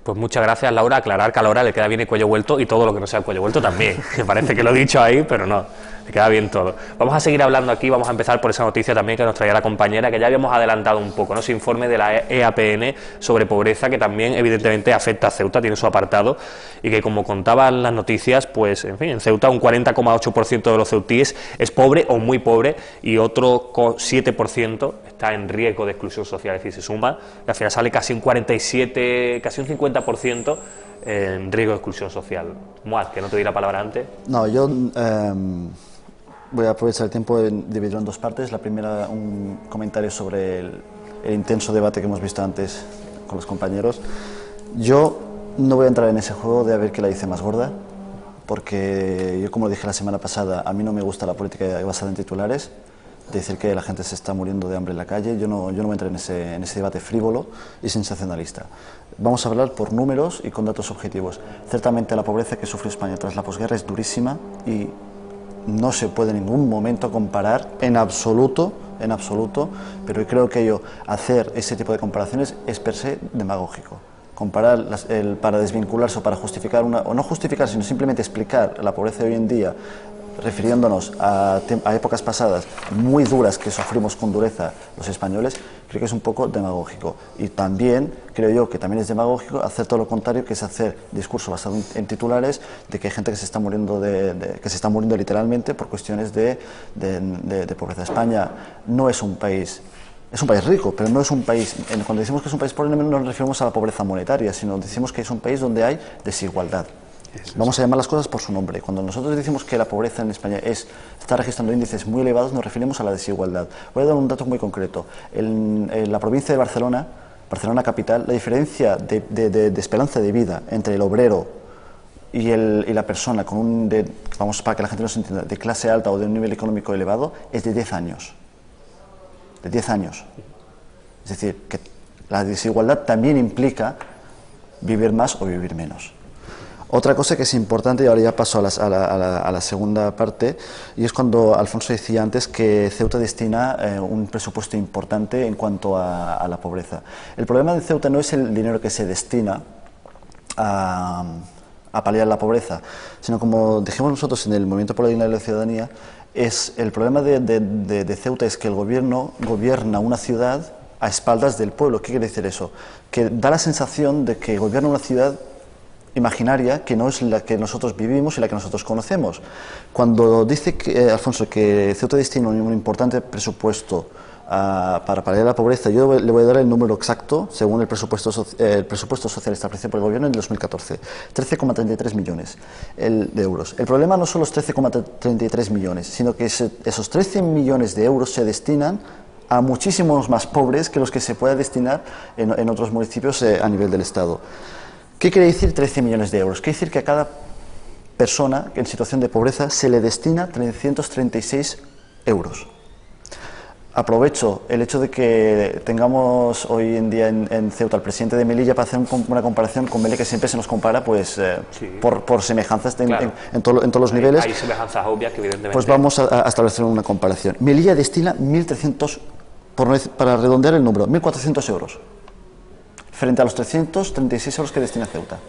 Pues muchas gracias, Laura. Aclarar que a Laura le queda bien el cuello vuelto y todo lo que no sea el cuello vuelto también. Me parece que lo he dicho ahí, pero no, le queda bien todo. Vamos a seguir hablando aquí, vamos a empezar por esa noticia también que nos traía la compañera, que ya habíamos adelantado un poco, ¿no? Ese informe de la EAPN sobre pobreza, que también evidentemente afecta a Ceuta, tiene su apartado, y que, como contaban las noticias, pues en fin, en Ceuta un 40,8% de los ceutíes es pobre o muy pobre, y otro 7% está en riesgo de exclusión social. Es decir, se suma y al final sale casi un 47, casi un 50% en riesgo de exclusión social. Muad, que no te di la palabra antes. No, yo voy a aprovechar el tiempo de dividirlo en dos partes. La primera, un comentario sobre el intenso debate que hemos visto antes con los compañeros. Yo no voy a entrar en ese juego de a ver qué la hice más gorda, porque yo, como dije la semana pasada, a mí no me gusta la política basada en titulares, decir que la gente se está muriendo de hambre en la calle. Yo no voy a entrar en ese debate frívolo y sensacionalista. Vamos a hablar por números y con datos objetivos. Ciertamente la pobreza que sufrió España tras la posguerra es durísima y no se puede en ningún momento comparar en absoluto, pero creo que hacer ese tipo de comparaciones es per se demagógico. Comparar para desvincularse o para justificar o no justificar, sino simplemente explicar la pobreza de hoy en día, refiriéndonos a épocas pasadas muy duras que sufrimos con dureza los españoles, creo que es un poco demagógico. Y también creo yo que también es demagógico hacer todo lo contrario, que es hacer discurso basado en titulares de que hay gente que se está muriendo que se está muriendo literalmente por cuestiones de pobreza. España no es un país. Es un país rico, pero no es un país. Cuando decimos que es un país pobre, no nos referimos a la pobreza monetaria, sino decimos que es un país donde hay desigualdad. Vamos a llamar las cosas por su nombre. Cuando nosotros decimos que la pobreza en España está registrando índices muy elevados, nos referimos a la desigualdad. Voy a dar un dato muy concreto. En la provincia de Barcelona capital, la diferencia de esperanza de vida entre el obrero y la persona vamos, para que la gente nos entienda, de clase alta o de un nivel económico elevado, es de 10 años. De 10 años. Es decir, que la desigualdad también implica vivir más o vivir menos. Otra cosa que es importante, y ahora ya paso a la segunda parte, y es cuando Alfonso decía antes que Ceuta destina un presupuesto importante en cuanto a la pobreza. El problema de Ceuta no es el dinero que se destina a paliar la pobreza, sino, como dijimos nosotros en el Movimiento por la Dignidad de la Ciudadanía, el problema de Ceuta es que el gobierno gobierna una ciudad a espaldas del pueblo. ¿Qué quiere decir eso? Que da la sensación de que gobierna una ciudad imaginaria que no es la que nosotros vivimos y la que nosotros conocemos. Cuando dice Alfonso que Ceuta destina un importante presupuesto para paliar la pobreza, yo le voy a dar el número exacto según el presupuesto social establecido por el gobierno en 2014, 13,33 millones de euros. El problema no son los 13,33 millones, sino que esos 13 millones de euros se destinan a muchísimos más pobres que los que se pueda destinar en otros municipios a nivel del Estado. ¿Qué quiere decir 13 millones de euros? Quiere decir que a cada persona en situación de pobreza se le destina 336 euros. Aprovecho el hecho de que tengamos hoy en día en Ceuta al presidente de Melilla para hacer una comparación con Melilla, que siempre se nos compara pues por semejanzas en todos los niveles. Hay semejanzas obvias que evidentemente... Pues vamos a establecer una comparación. Melilla destina 1.300, para redondear el número, 1.400 euros, frente a los 336 euros que destina Ceuta,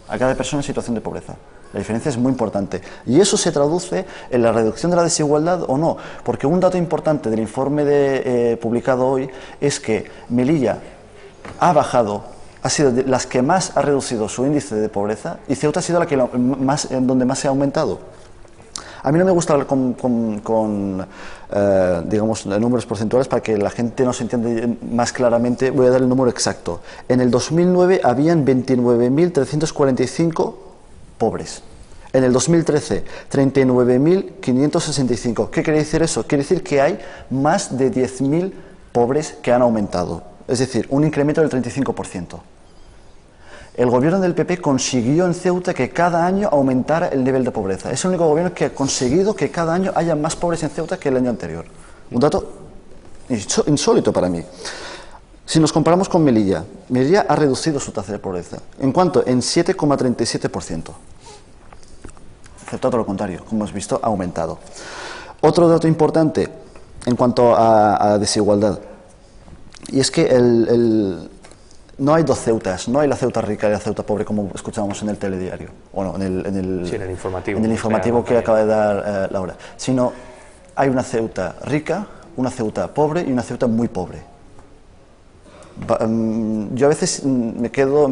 a cada persona en situación de pobreza. La diferencia es muy importante. Y eso se traduce en la reducción de la desigualdad o no. Porque un dato importante del informe publicado hoy es que Melilla ha bajado, ha sido de las que más ha reducido su índice de pobreza, y Ceuta ha sido la que donde más se ha aumentado. A mí no me gusta hablar digamos, números porcentuales para que la gente nos entienda más claramente. Voy a dar el número exacto. En el 2009 habían 29.345 pobres. En el 2013, 39.565. ¿Qué quiere decir eso? Quiere decir que hay más de 10.000 pobres que han aumentado. Es decir, un incremento del 35%. El gobierno del PP consiguió en Ceuta que cada año aumentara el nivel de pobreza. Es el único gobierno que ha conseguido que cada año haya más pobres en Ceuta que el año anterior. Un dato insólito para mí. Si nos comparamos con Melilla, Melilla ha reducido su tasa de pobreza. ¿En cuánto? En 7,37%. Ceuta todo lo contrario, como hemos visto, ha aumentado. Otro dato importante en cuanto a desigualdad, y es que no hay dos Ceutas, no hay la Ceuta rica y la Ceuta pobre como escuchábamos en el telediario, bueno, en el informativo que acaba de dar Laura, sino hay una Ceuta rica, una Ceuta pobre y una Ceuta muy pobre. Yo a veces me quedo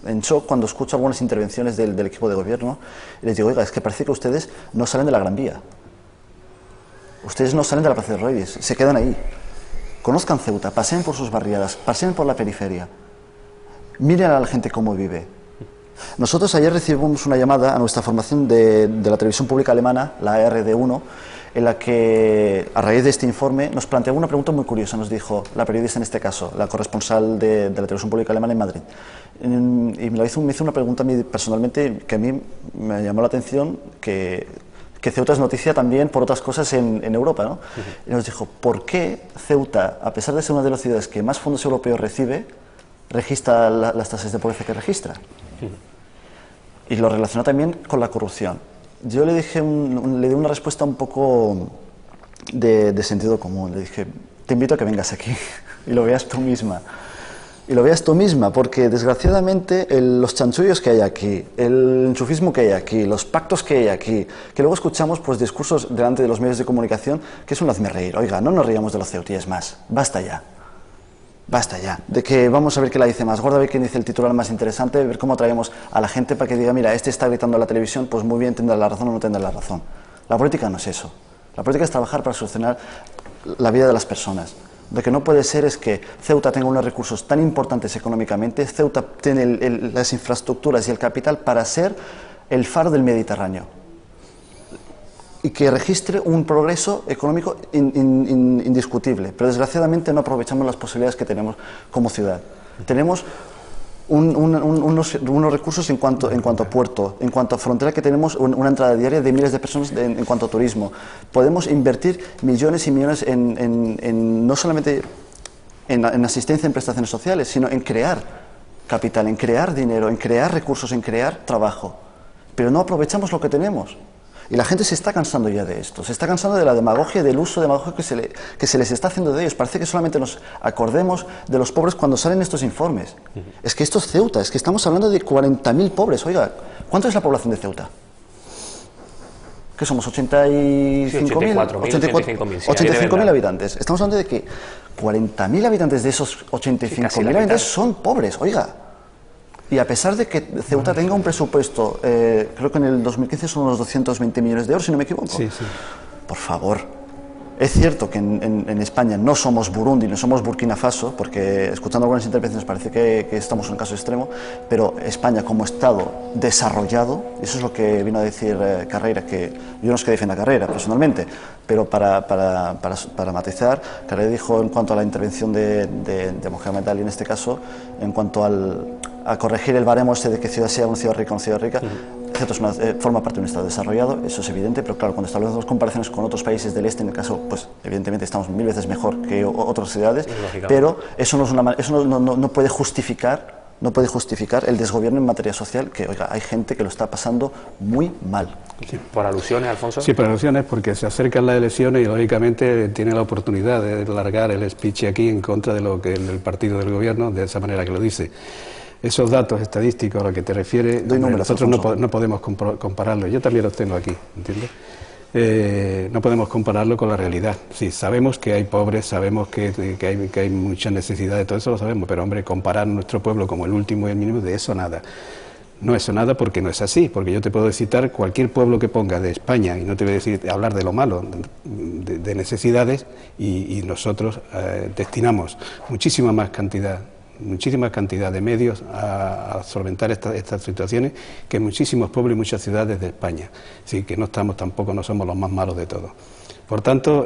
en shock cuando escucho algunas intervenciones del equipo de gobierno y les digo, oiga, es que parece que ustedes no salen de la Gran Vía, ustedes no salen de la Plaza de Reyes, se quedan ahí. Conozcan Ceuta, paseen por sus barriadas, paseen por la periferia, miren a la gente cómo vive. Nosotros ayer recibimos una llamada a nuestra formación de la televisión pública alemana, la ARD1, en la que, a raíz de este informe, nos planteó una pregunta muy curiosa. Nos dijo, la periodista en este caso, la corresponsal de la televisión pública alemana en Madrid, y me hizo una pregunta a mí personalmente que a mí me llamó la atención, que Ceuta es noticia también por otras cosas en Europa, ¿no? Y nos dijo, ¿por qué Ceuta, a pesar de ser una de las ciudades que más fondos europeos recibe, registra las tasas de pobreza que registra? Y lo relacionó también con la corrupción. Yo le di una respuesta un poco de sentido común. Le dije, te invito a que vengas aquí y lo veas tú misma. Y lo veas tú misma, porque desgraciadamente los chanchullos que hay aquí, el enchufismo que hay aquí, los pactos que hay aquí, que luego escuchamos pues discursos delante de los medios de comunicación que es un hazmerreír. Oiga, no nos riamos de los ceutíes más, basta ya. Basta ya, de que vamos a ver qué la dice más gorda, a ver quién dice el titular más interesante, ver cómo traemos a la gente para que diga, mira, este está gritando a la televisión, pues muy bien, tendrá la razón o no tendrá la razón. La política no es eso. La política es trabajar para solucionar la vida de las personas. Lo que no puede ser es que Ceuta tenga unos recursos tan importantes económicamente, Ceuta tiene las infraestructuras y el capital para ser el faro del Mediterráneo y que registre un progreso económico indiscutible, pero desgraciadamente no aprovechamos las posibilidades que tenemos como ciudad. Tenemos unos recursos en cuanto a puerto, en cuanto a frontera, que tenemos una entrada diaria de miles de personas en cuanto a turismo. Podemos invertir millones y millones no solamente en asistencia en prestaciones sociales, sino en crear capital, en crear dinero, en crear recursos, en crear trabajo. Pero no aprovechamos lo que tenemos. Y la gente se está cansando ya de esto, se está cansando de la demagogia, del uso demagógico que se les está haciendo de ellos. Parece que solamente nos acordemos de los pobres cuando salen estos informes. Es que esto es Ceuta, es que estamos hablando de 40.000 pobres. Oiga, ¿cuánto es la población de Ceuta? ¿Qué somos? 85.000 habitantes. Estamos hablando de que 40.000 habitantes de esos 85.000 habitantes son pobres, oiga. Y a pesar de que Ceuta tenga un presupuesto, creo que en el 2015 son unos 220 millones de euros, si no me equivoco. Sí, sí. Por favor, Es cierto que en España no somos Burundi, no somos Burkina Faso, porque escuchando algunas intervenciones parece que estamos en un caso extremo, pero España como Estado desarrollado, eso es lo que vino a decir Carreira, que yo no es que defienda a Carreira personalmente, pero para matizar, Carreira dijo en cuanto a la intervención de Mohamed Ali en este caso, en cuanto a corregir el baremo este de que ciudad sea una ciudad rica o una ciudad rica, cierto, forma parte de un Estado desarrollado, eso es evidente, pero claro, cuando establecemos comparaciones con otros países del este, en el caso, pues evidentemente estamos 1000 veces mejor que otras ciudades, pero eso no puede justificar el desgobierno en materia social, que oiga, hay gente que lo está pasando muy mal. Sí. ¿Por alusiones, Alfonso? Sí, por alusiones, porque se acercan las elecciones y lógicamente tiene la oportunidad de largar el speech aquí en contra de lo que el partido del gobierno, de esa manera que lo dice. Esos datos estadísticos a los que te refieres, nosotros no podemos compararlos. Yo también los tengo aquí, ¿entiendes? No podemos compararlo con la realidad. Sí, sabemos que hay pobres, sabemos que hay mucha necesidad, de todo eso lo sabemos, pero hombre, comparar nuestro pueblo como el último y el mínimo, de eso nada. No es nada porque no es así, porque yo te puedo citar cualquier pueblo que ponga de España y no te voy a decir hablar de lo malo, de necesidades, y nosotros destinamos muchísima cantidad de medios a solventar estas situaciones que muchísimos pueblos y muchas ciudades de España. Así que no somos los más malos de todos. Por tanto,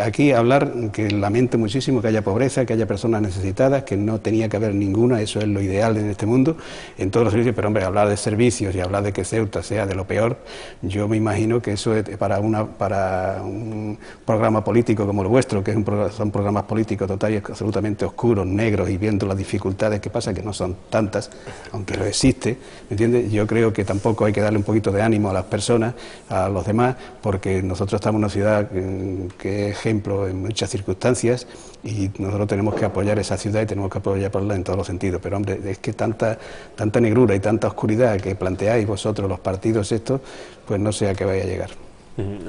aquí hablar que lamento muchísimo que haya pobreza, que haya personas necesitadas, que no tenía que haber ninguna, eso es lo ideal en este mundo, en todos los servicios, pero hombre, hablar de servicios y hablar de que Ceuta sea de lo peor, yo me imagino que eso es para un programa político como el vuestro, que son programas políticos totalmente, absolutamente oscuros, negros, y viendo las dificultades que pasa, que no son tantas, aunque lo existe, ¿me entiendes? Yo creo que tampoco hay que darle un poquito de ánimo a las personas, a los demás, porque nosotros estamos en una ciudad que es ejemplo en muchas circunstancias y nosotros tenemos que apoyar esa ciudad y tenemos que apoyarla en todos los sentidos, pero hombre, es que tanta negrura y tanta oscuridad que planteáis vosotros los partidos estos, pues no sé a qué vaya a llegar.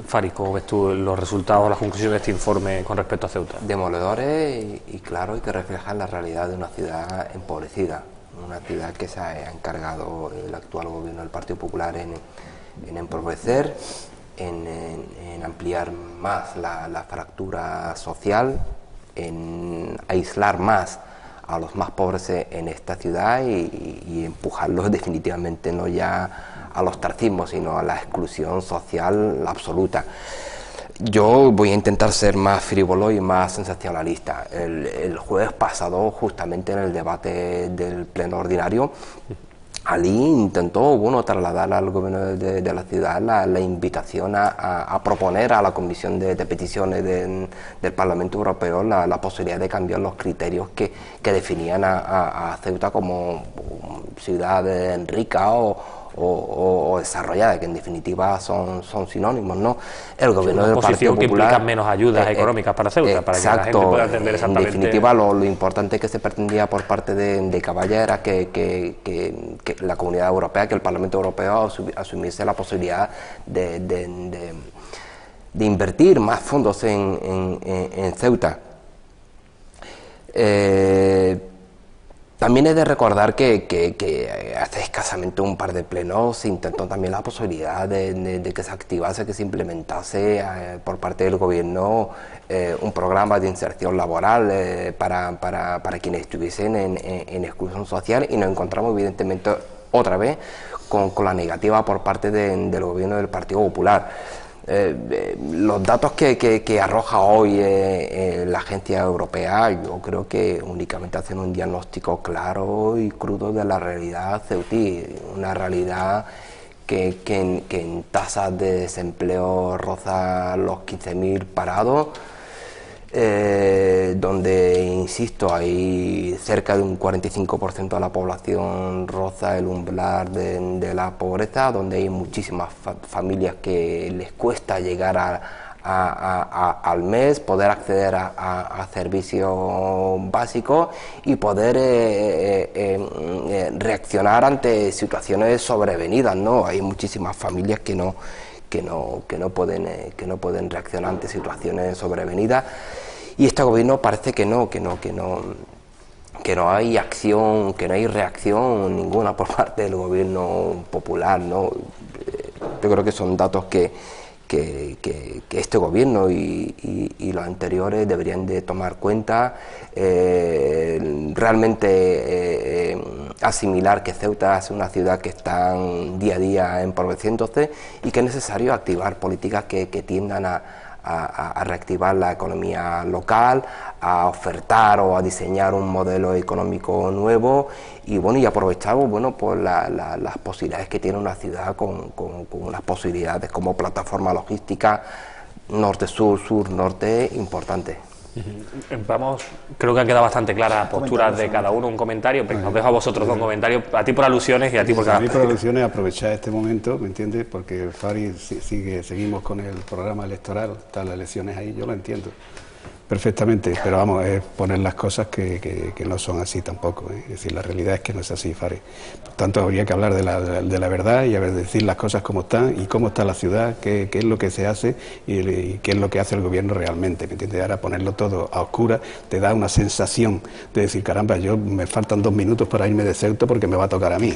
Fari, ¿cómo ves tú los resultados, las conclusiones de este informe con respecto a Ceuta? Demoledores y claro, y que reflejan la realidad de una ciudad empobrecida, una ciudad que se ha encargado el actual gobierno del Partido Popular en empobrecer, en ampliar más la fractura social, en aislar más a los más pobres en esta ciudad y empujarlos definitivamente no ya a los ostracismo, sino a la exclusión social absoluta. Yo voy a intentar ser más frívolo y más sensacionalista. El jueves pasado, justamente en el debate del pleno ordinario, Ali intentó trasladar al gobierno de la ciudad la invitación a proponer a la Comisión de Peticiones del Parlamento Europeo la posibilidad de cambiar los criterios que definían a Ceuta como ciudad rica o desarrollada, que en definitiva son sinónimos, ¿no? El gobierno del Partido Popular, que implica menos ayudas económicas para Ceuta, para que la gente pueda entender exactamente. En definitiva, lo importante que se pretendía por parte de Caballa era que la Comunidad Europea, que el Parlamento Europeo asumiese la posibilidad de invertir más fondos en Ceuta. También he de recordar que hace escasamente un par de plenos se intentó también la posibilidad de que se activase, que se implementase por parte del gobierno un programa de inserción laboral para quienes estuviesen en exclusión social, y nos encontramos evidentemente otra vez con la negativa por parte del gobierno del Partido Popular. Los datos que arroja hoy la agencia europea, yo creo que únicamente hacen un diagnóstico claro y crudo de la realidad ceutí, una realidad que en tasas de desempleo roza los 15.000 parados, donde, insisto, hay cerca de un 45% de la población roza el umbral de la pobreza, donde hay muchísimas familias que les cuesta llegar al mes, poder acceder a servicios básicos y poder reaccionar ante situaciones sobrevenidas, ¿no? Hay muchísimas familias que no pueden reaccionar ante situaciones sobrevenidas, y este gobierno parece que no hay acción, que no hay reacción ninguna por parte del gobierno popular, ¿no? Yo creo que son datos que este gobierno y los anteriores deberían de tomar cuenta, realmente asimilar que Ceuta es una ciudad que está día a día empobreciéndose y que es necesario activar políticas que tiendan a reactivar la economía local, a ofertar o a diseñar un modelo económico nuevo y bueno, y aprovechar pues las posibilidades que tiene una ciudad con unas posibilidades como plataforma logística norte-sur, sur-norte importantes. Vamos, creo que han quedado bastante claras las posturas de cada uno. Un comentario, pero os dejo a vosotros dos comentarios, a ti por alusiones y a ti por cada... A mí por alusiones, aprovechar este momento, ¿me entiendes? Porque Fari seguimos con el programa electoral, están las elecciones ahí, yo lo entiendo perfectamente, pero vamos, es poner las cosas que no son así tampoco, ¿eh? Es decir, la realidad es que no es así, Fari. Por tanto, habría que hablar de la verdad y decir las cosas como están y cómo está la ciudad, qué es lo que se hace y qué es lo que hace el gobierno realmente, ¿me entiendes? Ahora ponerlo todo a oscuras te da una sensación de decir, caramba, me faltan 2 minutos para irme de Ceuta porque me va a tocar a mí.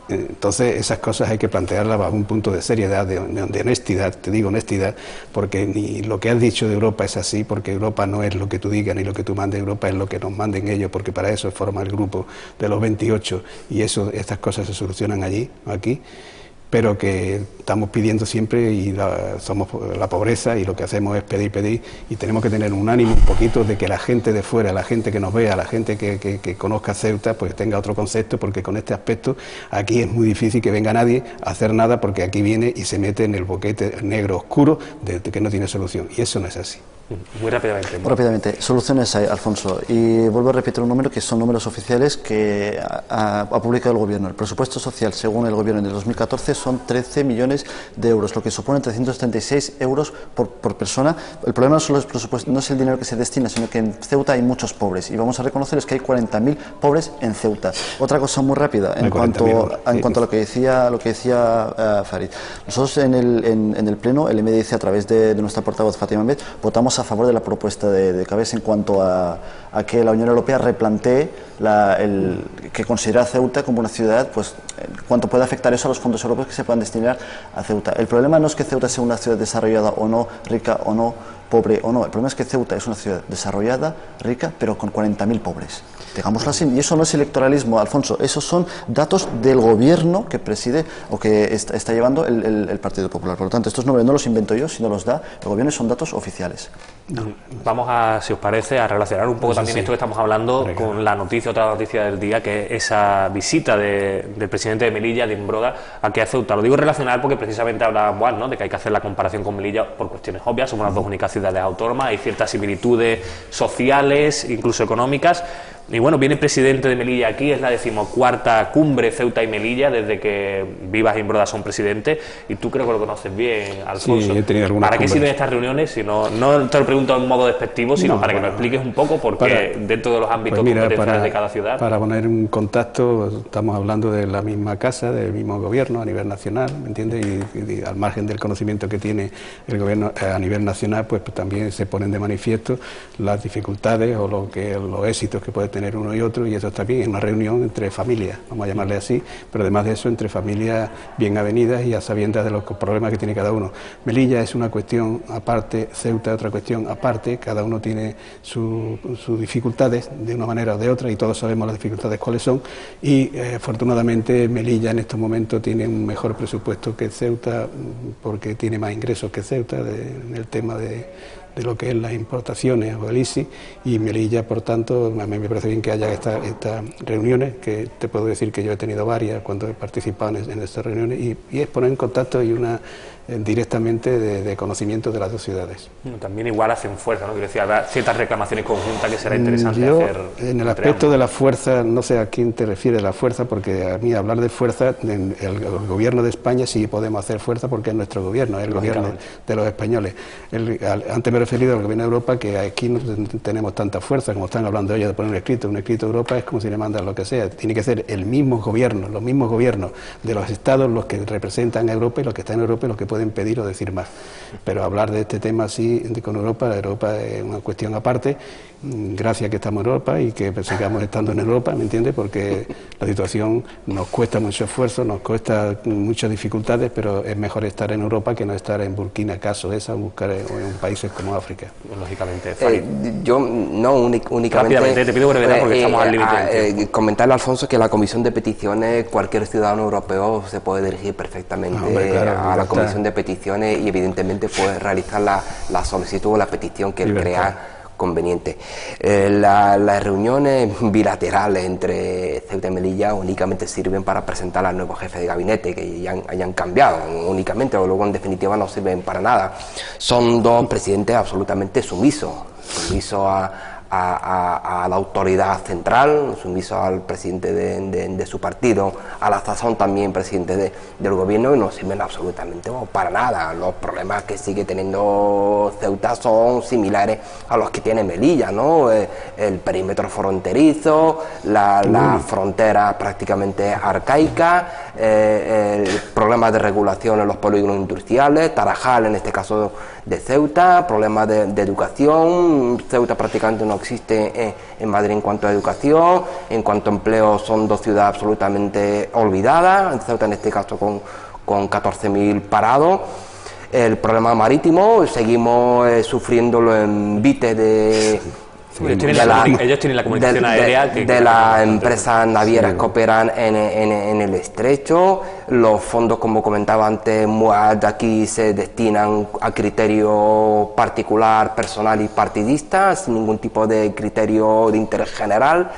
Entonces esas cosas hay que plantearlas bajo un punto de seriedad, de honestidad, te digo honestidad, porque ni lo que has dicho de Europa es así, porque Europa no es lo que tú digas ni lo que tú mandes, Europa es lo que nos manden ellos, porque para eso forma el grupo de los 28 y estas cosas se solucionan allí, no aquí. Pero que estamos pidiendo siempre y somos la pobreza y lo que hacemos es pedir y tenemos que tener un ánimo un poquito de que la gente de fuera, la gente que nos vea, la gente que conozca Ceuta, pues tenga otro concepto, porque con este aspecto aquí es muy difícil que venga nadie a hacer nada porque aquí viene y se mete en el boquete negro oscuro de que no tiene solución y eso no es así. Muy rápidamente. Rápidamente, soluciones hay, Alfonso, y vuelvo a repetir un número que son números oficiales que ha publicado el Gobierno. El presupuesto social, según el Gobierno, en el 2014 son 13 millones de euros, lo que supone 336 euros por persona. El problema no solo es el presupuesto, no es el dinero que se destina, sino que en Ceuta hay muchos pobres, y vamos a reconocer que hay 40.000 pobres en Ceuta. Otra cosa muy rápida, en cuanto a lo que decía Farid. Nosotros en el Pleno, el MDC, a través de nuestra portavoz Fátima Ahmed, votamos a favor de la propuesta de Cabeza en cuanto a que la Unión Europea replantee que considera a Ceuta como una ciudad, pues cuanto puede afectar eso a los fondos europeos que se puedan destinar a Ceuta. El problema no es que Ceuta sea una ciudad desarrollada o no, rica o no, pobre o no. El problema es que Ceuta es una ciudad desarrollada, rica, pero con 40.000 pobres. Digámoslo así. Y eso no es electoralismo, Alfonso. Esos son datos del gobierno que preside o que está llevando el Partido Popular. Por lo tanto, estos números no los invento yo, sino los da el gobierno y son datos oficiales. Vamos a, si os parece, a relacionar un poco también esto que estamos hablando con la noticia, otra noticia del día, que es esa visita del presidente de Melilla, de Imbroda, aquí a Ceuta. Lo digo relacionar porque precisamente hablábamos, ¿no?, de que hay que hacer la comparación con Melilla por cuestiones obvias. Somos las dos únicas ciudades autónomas, hay ciertas similitudes sociales, incluso económicas. Y bueno, viene el presidente de Melilla aquí, es la 14ª cumbre Ceuta y Melilla desde que Vivas e Imbroda son presidentes, y tú creo que lo conoces bien, Alfonso. Sí, he tenido algunas ¿Para qué sirven estas reuniones? Si no te lo pregunto en modo despectivo, sino para que nos expliques un poco, porque dentro de los ámbitos competenciales de cada ciudad. Para poner un contacto, estamos hablando de la misma casa, del mismo gobierno a nivel nacional, ¿me entiendes? Y al margen del conocimiento que tiene el gobierno a nivel nacional, pues también se ponen de manifiesto las dificultades o los éxitos que puede tener uno y otro, y eso está bien, es una reunión entre familias, vamos a llamarle así, pero además de eso entre familias bien avenidas y a sabiendas de los problemas que tiene cada uno. Melilla es una cuestión aparte, Ceuta otra cuestión aparte, cada uno tiene sus dificultades de una manera o de otra y todos sabemos las dificultades cuáles son, y afortunadamente Melilla en estos momentos tiene un mejor presupuesto que Ceuta porque tiene más ingresos que Ceuta en el tema de lo que es las importaciones o el ISI, y Melilla, por tanto, a mí me parece bien que haya estas reuniones, que te puedo decir que yo he tenido varias cuando he participado en estas reuniones, y es poner en contacto y directamente de conocimiento de las dos ciudades. También igual hacen fuerza, ¿no? Quiero decir, habrá ciertas reclamaciones conjuntas que será interesante hacer. En el aspecto de la fuerza, no sé a quién te refieres la fuerza, porque a mí hablar de fuerza, el gobierno de España sí podemos hacer fuerza porque es nuestro gobierno, es el gobierno de los españoles. Antes me he referido al gobierno de Europa, que aquí no tenemos tanta fuerza, como están hablando ellos de poner un escrito a Europa es como si le mandan lo que sea. Tiene que ser el mismo gobierno, los mismos gobiernos de los estados los que representan a Europa y los que están en Europa y los que pueden pedir o decir más. Pero hablar de este tema así con Europa es una cuestión aparte, gracias a que estamos en Europa y que sigamos estando en Europa, ¿me entiendes? Porque la situación nos cuesta mucho esfuerzo, nos cuesta muchas dificultades, pero es mejor estar en Europa que no estar en Burkina Faso, o buscar en países como África. Lógicamente. Yo no únicamente... Rápidamente, te pido brevedad porque estamos al límite. Comentarle a Alfonso que la Comisión de Peticiones, cualquier ciudadano europeo se puede dirigir perfectamente a la Comisión de Peticiones y evidentemente puede realizar la solicitud o la petición que él crea conveniente. Las reuniones bilaterales entre Ceuta y Melilla únicamente sirven para presentar al nuevo jefe de gabinete, que ya hayan cambiado únicamente, o luego en definitiva no sirven para nada. Son dos presidentes absolutamente sumisos a la autoridad central, sumiso al presidente de su partido, a la sazón también presidente del gobierno, y no sirven absolutamente para nada. Los problemas que sigue teniendo Ceuta son similares a los que tiene Melilla, ¿no? El perímetro fronterizo, la frontera prácticamente arcaica, el problema de regulación en los polígonos industriales, Tarajal en este caso de Ceuta, problemas de educación. Ceuta prácticamente no existe en Madrid en cuanto a educación, en cuanto a empleo son dos ciudades absolutamente olvidadas, en Ceuta en este caso con 14.000 parados. El problema marítimo, seguimos sufriéndolo en Vite ellos tienen la comunicación aérea de las empresas navieras que operan en el estrecho. Los fondos, como comentaba antes, de aquí se destinan a criterio particular, personal y partidista, sin ningún tipo de criterio de interés general.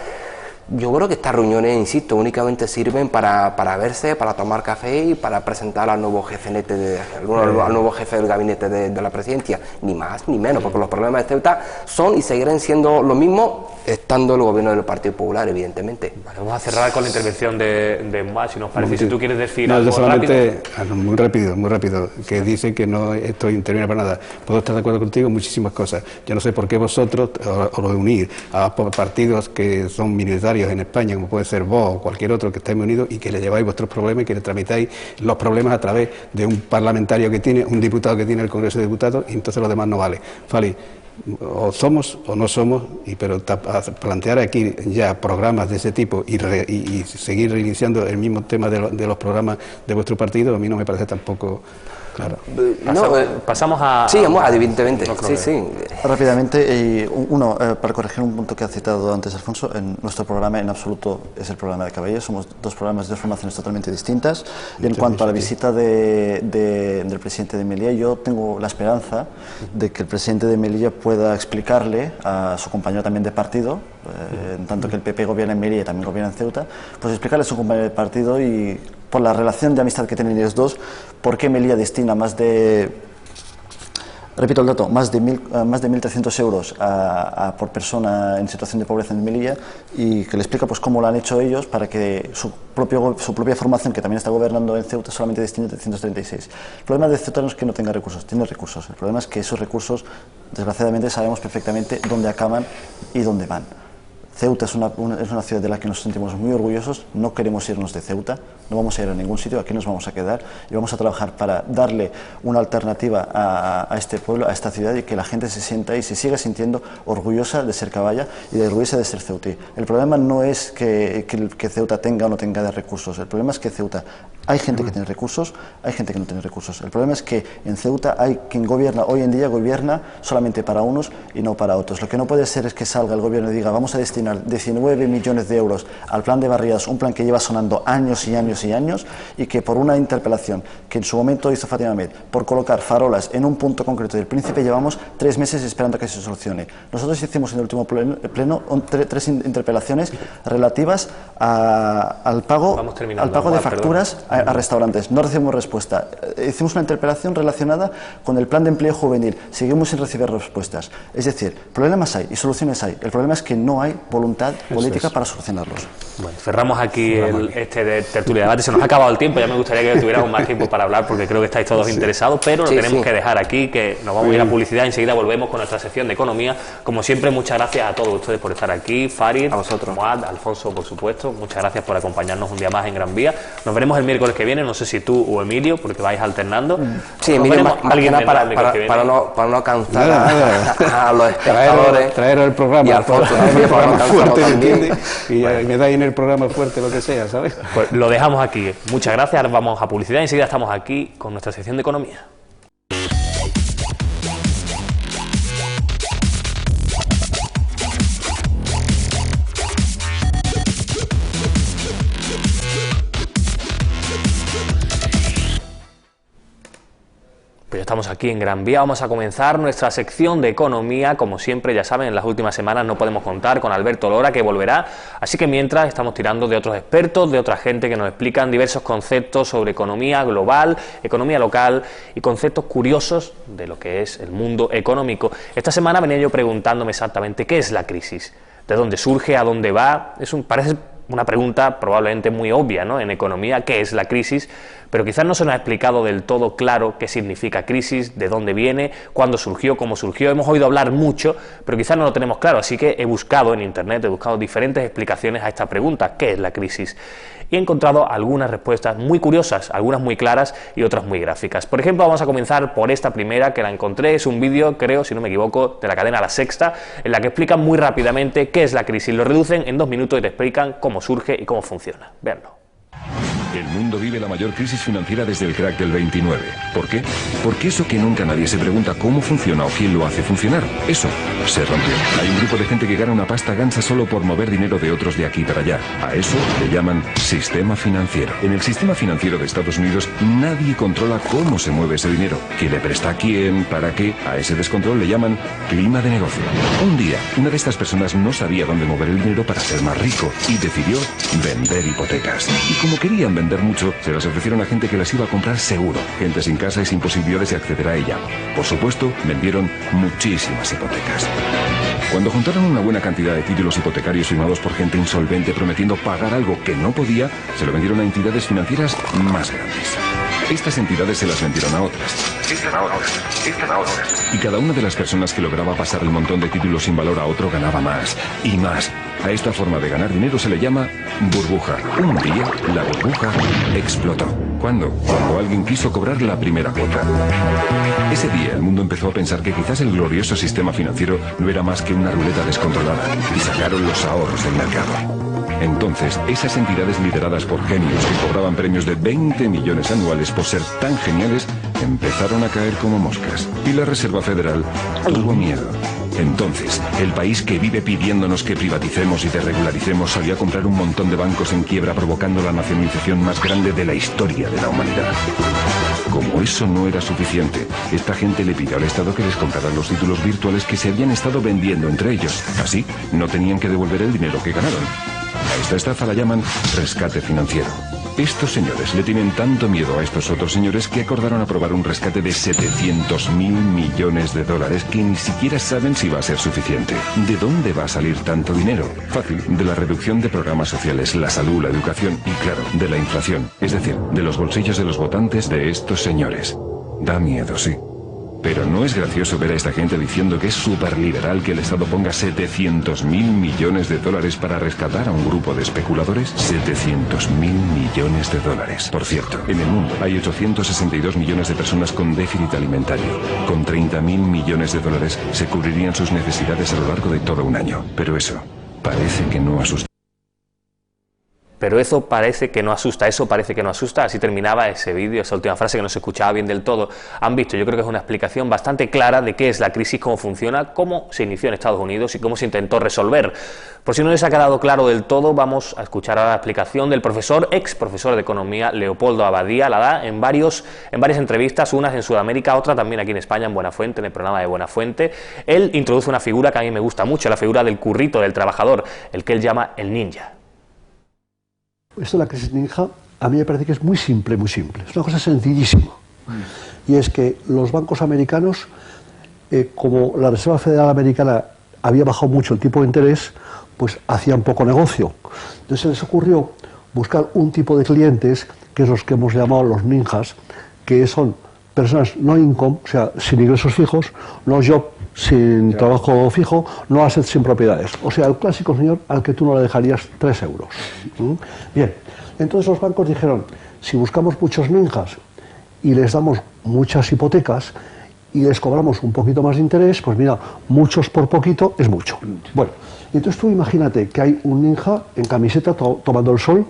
Yo creo que estas reuniones, insisto, únicamente sirven para verse, para tomar café y para presentar al nuevo jefe del gabinete de la presidencia, ni más ni menos, porque los problemas de Ceuta son y seguirán siendo lo mismo estando el gobierno del Partido Popular, evidentemente. Vale, vamos a cerrar con la intervención de Moa, si nos parece. Si tú quieres decir algo yo solamente, rápido. Muy rápido, que dice que no esto interviene para nada. Puedo estar de acuerdo contigo en muchísimas cosas. Yo no sé por qué vosotros os unís a partidos que son minoritarios en España, como puede ser vos o cualquier otro que estéis unidos, y que le lleváis vuestros problemas y que le tramitáis los problemas a través de un parlamentario que tiene, un diputado que tiene el Congreso de Diputados, y entonces lo demás no vale. Fali, o somos o no somos, pero plantear aquí ya programas de ese tipo y seguir reiniciando el mismo tema de los programas de vuestro partido, a mí no me parece tampoco claro. Pasamos a... Sí, evidentemente. Sí. Rápidamente, para corregir un punto que ha citado antes Alfonso, en nuestro programa en absoluto es el programa de Cabello, somos dos programas de formaciones totalmente distintas. Y en cuanto a la visita del presidente de Melilla, yo tengo la esperanza de que el presidente de Melilla pueda explicarle a su compañero también de partido, en tanto que el PP gobierna en Melilla y también gobierna en Ceuta, pues explicarle a su compañero de partido y por la relación de amistad que tienen ellos dos, por qué Melilla destina más de 1.300 euros por persona en situación de pobreza en Melilla, y que le explica pues cómo lo han hecho ellos para que su propia formación, que también está gobernando en Ceuta, solamente destine 336. El problema de Ceuta no es que no tenga recursos, tiene recursos. El problema es que esos recursos, desgraciadamente, sabemos perfectamente dónde acaban y dónde van. Ceuta es una ciudad de la que nos sentimos muy orgullosos, no queremos irnos de Ceuta, no vamos a ir a ningún sitio, aquí nos vamos a quedar y vamos a trabajar para darle una alternativa a este pueblo, a esta ciudad, y que la gente se sienta y se siga sintiendo orgullosa de ser caballa y orgullosa de ser ceutí. El problema no es que Ceuta tenga o no tenga de recursos, el problema es que Ceuta hay gente que tiene recursos, hay gente que no tiene recursos. El problema es que en Ceuta hay quien gobierna, hoy en día gobierna solamente para unos y no para otros. Lo que no puede ser es que salga el gobierno y diga vamos a destinar 19 millones de euros al plan de barriadas, un plan que lleva sonando años y años y años, y que por una interpelación que en su momento hizo Fátima Med por colocar farolas en un punto concreto del Príncipe, llevamos 3 meses esperando a que se solucione. Nosotros hicimos en el último pleno 3 interpelaciones relativas al pago de facturas a restaurantes. No recibimos respuesta. Hicimos una interpelación relacionada con el plan de empleo juvenil. Seguimos sin recibir respuestas. Es decir, problemas hay y soluciones hay. El problema es que no hay voluntad política para solucionarlos. Bueno, cerramos aquí este tertulia de debate. Se nos ha acabado el tiempo, ya me gustaría que tuviéramos más tiempo para hablar porque creo que estáis todos interesados, pero lo tenemos que dejar aquí, que nos vamos a ir a publicidad y enseguida volvemos con nuestra sección de economía. Como siempre, muchas gracias a todos ustedes por estar aquí, Farid, a vosotros, Moad, Alfonso, por supuesto, muchas gracias por acompañarnos un día más en Gran Vía. Nos veremos el miércoles que viene, no sé si tú o Emilio, porque vais alternando. Sí, Emilio, más que nada para no cansar a los espectadores. Traeros el programa. Y Alfonso también para no cansarlo también. Y me dais en el programa fuerte lo que sea, ¿sabes? Pues lo dejamos aquí. Muchas gracias, ahora vamos a publicidad y enseguida estamos aquí con nuestra sección de economía. Pues ya estamos aquí en Gran Vía, vamos a comenzar nuestra sección de economía. Como siempre, ya saben, en las últimas semanas no podemos contar con Alberto Lora, que volverá, así que mientras estamos tirando de otros expertos, de otra gente que nos explican diversos conceptos sobre economía global, economía local y conceptos curiosos de lo que es el mundo económico. Esta semana venía yo preguntándome exactamente qué es la crisis, de dónde surge, a dónde va. Parece una pregunta probablemente muy obvia, ¿no? En economía, ¿qué es la crisis? Pero quizás no se nos ha explicado del todo claro qué significa crisis, de dónde viene, cuándo surgió, cómo surgió. Hemos oído hablar mucho, pero quizás no lo tenemos claro, así que he buscado en internet, he buscado diferentes explicaciones a esta pregunta, ¿qué es la crisis? Y he encontrado algunas respuestas muy curiosas, algunas muy claras y otras muy gráficas. Por ejemplo, vamos a comenzar por esta primera, que la encontré, es un vídeo, creo, si no me equivoco, de la cadena La Sexta, en la que explican muy rápidamente qué es la crisis. Lo reducen en 2 minutos y te explican cómo surge y cómo funciona. Veanlo. El mundo vive la mayor crisis financiera desde el crack del 29. ¿Por qué? Porque eso que nunca nadie se pregunta cómo funciona o quién lo hace funcionar, eso se rompió. Hay un grupo de gente que gana una pasta gansa solo por mover dinero de otros de aquí para allá. A eso le llaman sistema financiero. En el sistema financiero de Estados Unidos nadie controla cómo se mueve ese dinero, quién le presta a quién, para qué. A ese descontrol le llaman clima de negocio. Un día, una de estas personas no sabía dónde mover el dinero para ser más rico y decidió vender hipotecas. Y como querían vender mucho, se las ofrecieron a gente que las iba a comprar seguro, gente sin casa y sin posibilidades de acceder a ella. Por supuesto, vendieron muchísimas hipotecas. Cuando juntaron una buena cantidad de títulos hipotecarios firmados por gente insolvente prometiendo pagar algo que no podía, se lo vendieron a entidades financieras más grandes. Estas entidades se las vendieron a otras. Y cada una de las personas que lograba pasar el montón de títulos sin valor a otro ganaba más y más. A esta forma de ganar dinero se le llama burbuja. Un día, la burbuja explotó. ¿Cuándo? Cuando alguien quiso cobrar la primera cuota. Ese día el mundo empezó a pensar que quizás el glorioso sistema financiero no era más que una ruleta descontrolada y sacaron los ahorros del mercado. Entonces, esas entidades lideradas por genios que cobraban premios de 20 millones anuales por ser tan geniales, empezaron a caer como moscas. Y la Reserva Federal tuvo miedo. Entonces, el país que vive pidiéndonos que privaticemos y desregularicemos salió a comprar un montón de bancos en quiebra, provocando la nacionalización más grande de la historia de la humanidad. Como eso no era suficiente, esta gente le pidió al Estado que les comprara los títulos virtuales que se habían estado vendiendo entre ellos. Así, no tenían que devolver el dinero que ganaron. A esta estafa la llaman rescate financiero. Estos señores le tienen tanto miedo a estos otros señores que acordaron aprobar un rescate de 700.000 millones de dólares que ni siquiera saben si va a ser suficiente. ¿De dónde va a salir tanto dinero? Fácil, de la reducción de programas sociales, la salud, la educación y, claro, de la inflación. Es decir, de los bolsillos de los votantes de estos señores. Da miedo, sí. Pero ¿no es gracioso ver a esta gente diciendo que es superliberal que el Estado ponga 700.000 millones de dólares para rescatar a un grupo de especuladores? 700.000 millones de dólares. Por cierto, en el mundo hay 862 millones de personas con déficit alimentario. Con 30.000 millones de dólares se cubrirían sus necesidades a lo largo de todo un año. Pero eso parece que no asusta. Pero eso parece que no asusta, así terminaba ese vídeo, esa última frase que no se escuchaba bien del todo. Han visto, yo creo que es una explicación bastante clara de qué es la crisis, cómo funciona, cómo se inició en Estados Unidos y cómo se intentó resolver. Por si no les ha quedado claro del todo, vamos a escuchar ahora la explicación del ex profesor de Economía, Leopoldo Abadía. La da en varias entrevistas, unas en Sudamérica, otra también aquí en España, en Buenafuente, en el programa de Buenafuente. Él introduce una figura que a mí me gusta mucho, la figura del currito, del trabajador, el que él llama el ninja. Esto de la crisis ninja a mí me parece que es muy simple, es una cosa sencillísima. Y es que los bancos americanos, como la Reserva Federal Americana había bajado mucho el tipo de interés, pues hacían poco negocio. Entonces se les ocurrió buscar un tipo de clientes, que es los que hemos llamado los ninjas, que son personas no income, o sea, sin ingresos fijos, no job, sin trabajo fijo, no assets, sin propiedades. O sea, el clásico señor al que tú no le dejarías 3 euros. Bien, entonces los bancos dijeron, si buscamos muchos ninjas y les damos muchas hipotecas y les cobramos un poquito más de interés, pues mira, muchos por poquito es mucho. Bueno, entonces tú imagínate que hay un ninja en camiseta tomando el sol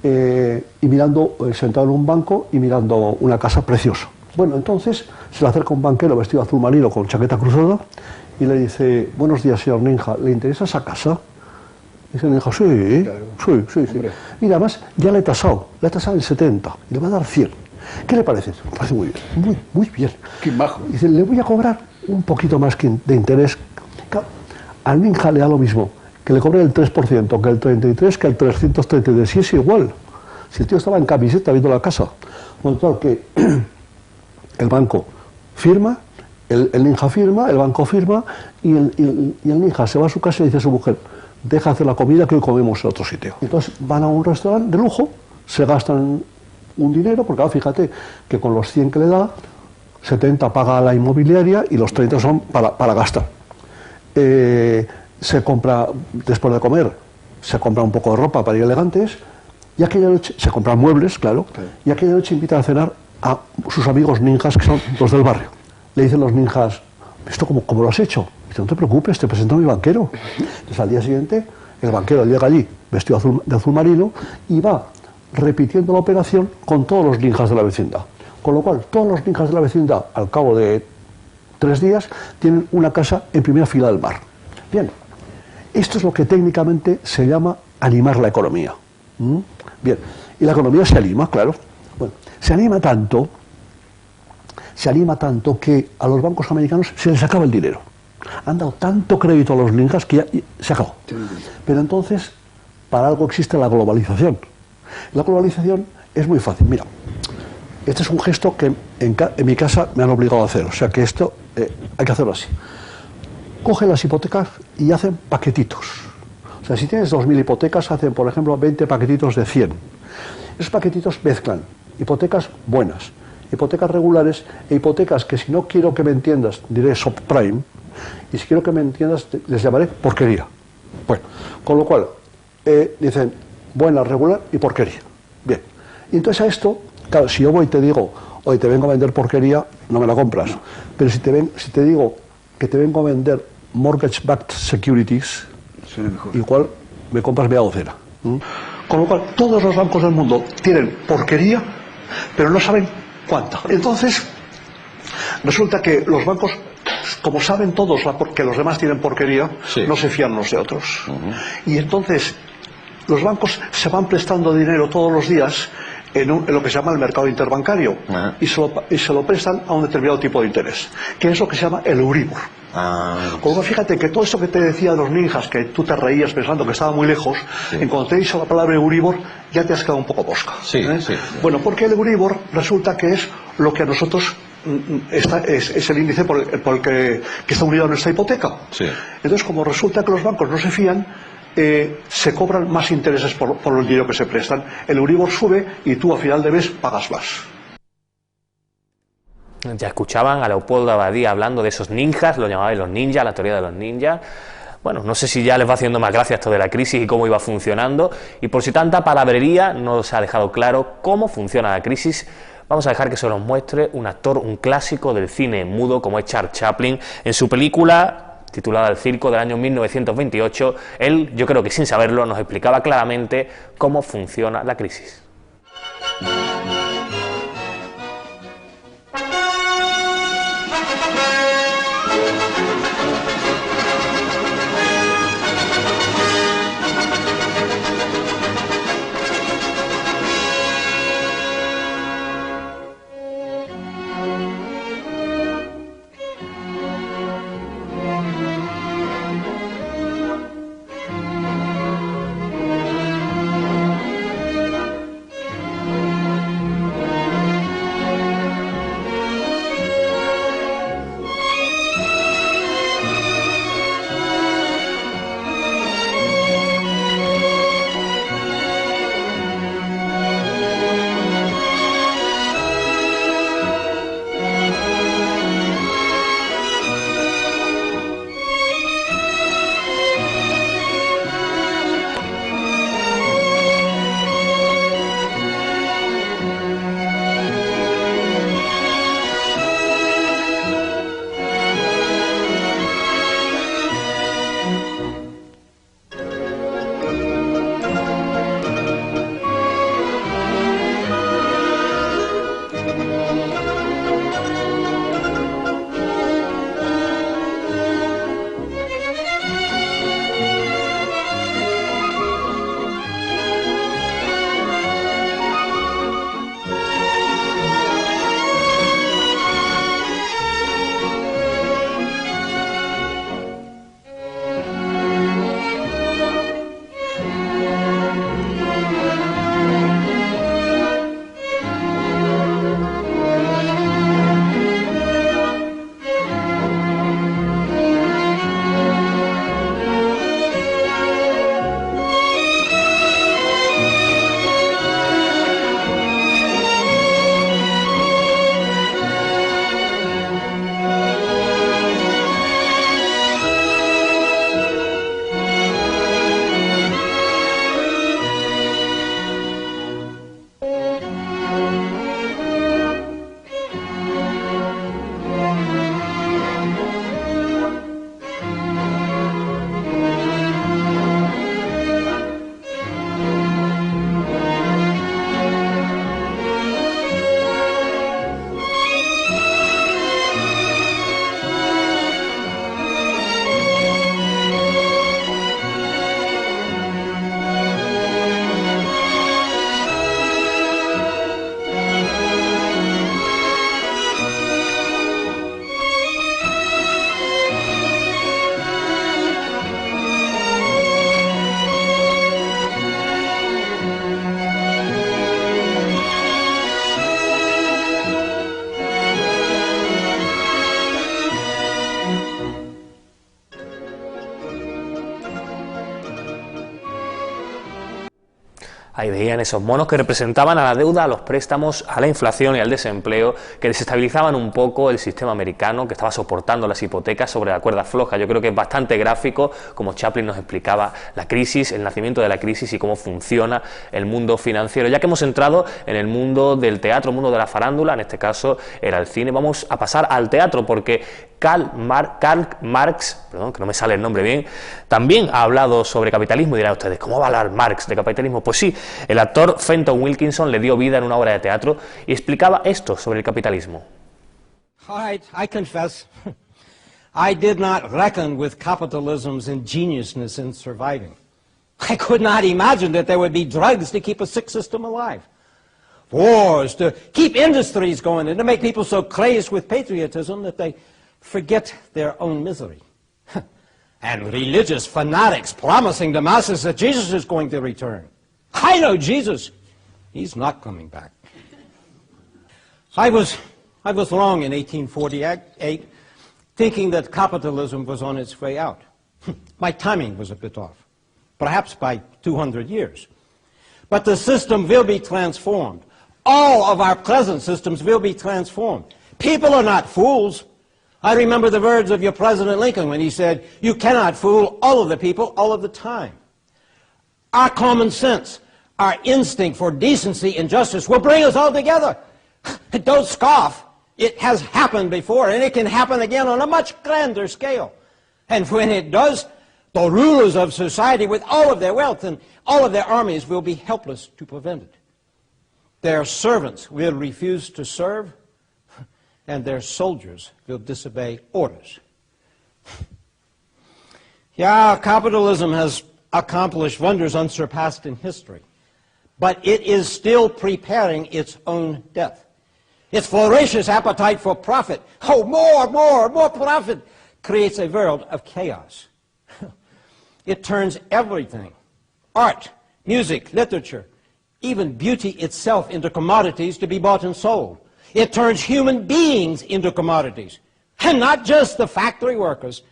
y mirando, sentado en un banco y mirando una casa preciosa. Bueno, entonces se le acerca un banquero vestido azul marino con chaqueta cruzada y le dice, buenos días, señor ninja, ¿le interesa esa casa? Dice el ninja, sí, claro. sí. Mira, además ya le he tasado en 70 y le va a dar 100. ¿Qué le parece? Me parece muy bien, muy bien. Qué majo. Dice, le voy a cobrar un poquito más de interés. Claro, al ninja le da lo mismo, que le cobre el 3%, que el 33%, que el 333%, si es igual. Si el tío estaba en camiseta viendo la casa. Bueno, claro que el banco firma, el ninja firma, el banco firma y el ninja se va a su casa y dice a su mujer, deja hacer la comida que hoy comemos en otro sitio. Entonces van a un restaurante de lujo, se gastan un dinero, porque ahora fíjate que con los 100 que le da, 70 paga la inmobiliaria y los 30 son para gastar. Se compra, después de comer, se compra un poco de ropa para ir elegantes y aquella noche, se compran muebles, claro, y aquella noche invitan a cenar a sus amigos ninjas, que son los del barrio. Le dicen los ninjas, ¿esto cómo lo has hecho? Dice, no te preocupes, te presento a mi banquero. Entonces al día siguiente, el banquero llega allí, vestido de azul marino, y va repitiendo la operación con todos los ninjas de la vecindad. Con lo cual, todos los ninjas de la vecindad, al cabo de 3 días, tienen una casa en primera fila del mar. Bien, esto es lo que técnicamente se llama animar la economía. Bien, y la economía se anima, claro. Bueno, se anima tanto que a los bancos americanos se les acaba el dinero. Han dado tanto crédito a los ninjas que ya se acabó. Pero entonces, para algo existe la globalización. La globalización es muy fácil. Mira, este es un gesto que en mi casa me han obligado a hacer. O sea que esto hay que hacerlo así. Cogen las hipotecas y hacen paquetitos. O sea, si tienes 2.000 hipotecas, hacen, por ejemplo, 20 paquetitos de 100. Esos paquetitos mezclan hipotecas buenas, hipotecas regulares e hipotecas que, si no quiero que me entiendas, diré subprime, y si quiero que me entiendas, les llamaré porquería. Bueno, con lo cual, dicen buena, regular y porquería. Bien, y entonces a esto, claro, si yo voy y te digo, oye, te vengo a vender porquería, no me la compras. Pero si te digo que te vengo a vender mortgage-backed securities, igual me compras media docena. Con lo cual, todos los bancos del mundo tienen porquería, pero no saben cuánta. Entonces, resulta que los bancos, como saben todos que los demás tienen porquería, no se fían unos de otros. Y entonces, los bancos se van prestando dinero todos los días en lo que se llama el mercado interbancario, y se lo prestan a un determinado tipo de interés, que es lo que se llama el Euribor. Como fíjate que todo eso que te decía de los ninjas, que tú te reías pensando que estaba muy lejos, en cuanto te he dicho la palabra Euribor, ya te has quedado un poco mosca. Bueno, porque el Euribor resulta que es lo que a nosotros es el índice por el que está unido a nuestra hipoteca. Entonces, como resulta que los bancos no se fían, se cobran más intereses por el dinero que se prestan. El Euribor sube y tú a final de mes pagas más. Ya escuchaban a Leopoldo Abadía hablando de esos ninjas, lo llamaban los ninjas, la teoría de los ninjas. Bueno, no sé si ya les va haciendo más gracia esto de la crisis y cómo iba funcionando, y por si tanta palabrería no se ha dejado claro cómo funciona la crisis, vamos a dejar que se nos muestre un actor, un clásico del cine mudo como es Charles Chaplin, en su película titulada El Circo del año 1928. Él, yo creo que sin saberlo, nos explicaba claramente cómo funciona la crisis. Ahí veían esos monos que representaban a la deuda, a los préstamos, a la inflación y al desempleo, que desestabilizaban un poco el sistema americano, que estaba soportando las hipotecas sobre la cuerda floja. Yo creo que es bastante gráfico, como Chaplin nos explicaba la crisis, el nacimiento de la crisis y cómo funciona el mundo financiero. Ya que hemos entrado en el mundo del teatro, el mundo de la farándula, en este caso era el cine, vamos a pasar al teatro, porque Karl Marx, perdón, que no me sale el nombre bien, también ha hablado sobre capitalismo. Y dirán ustedes, ¿cómo va a hablar Marx de capitalismo? Pues sí, el actor Fenton Wilkinson le dio vida en una obra de teatro y explicaba esto sobre el capitalismo. I confess, I did not reckon with capitalism's ingeniousness in surviving. I could not imagine that there would be drugs to keep a sick system alive, wars to keep industries going, and to make people so crazed with patriotism that they forget their own misery. And religious fanatics promising the masses that Jesus is going to return. I know Jesus. He's not coming back. I was wrong in 1848, thinking that capitalism was on its way out. My timing was a bit off, perhaps by 200 years. But the system will be transformed. All of our present systems will be transformed. People are not fools. I remember the words of your President Lincoln when he said, "You cannot fool all of the people all of the time." Our common sense, our instinct for decency and justice will bring us all together. Don't scoff. It has happened before, and it can happen again on a much grander scale. And when it does, the rulers of society, with all of their wealth and all of their armies, will be helpless to prevent it. Their servants will refuse to serve, and their soldiers will disobey orders. Yeah, capitalism has accomplished wonders unsurpassed in history, but it is still preparing its own death. Its voracious appetite for profit, more profit, creates a world of chaos. It turns everything, art, music, literature, even beauty itself, into commodities to be bought and sold. It turns human beings into commodities, and not just the factory workers,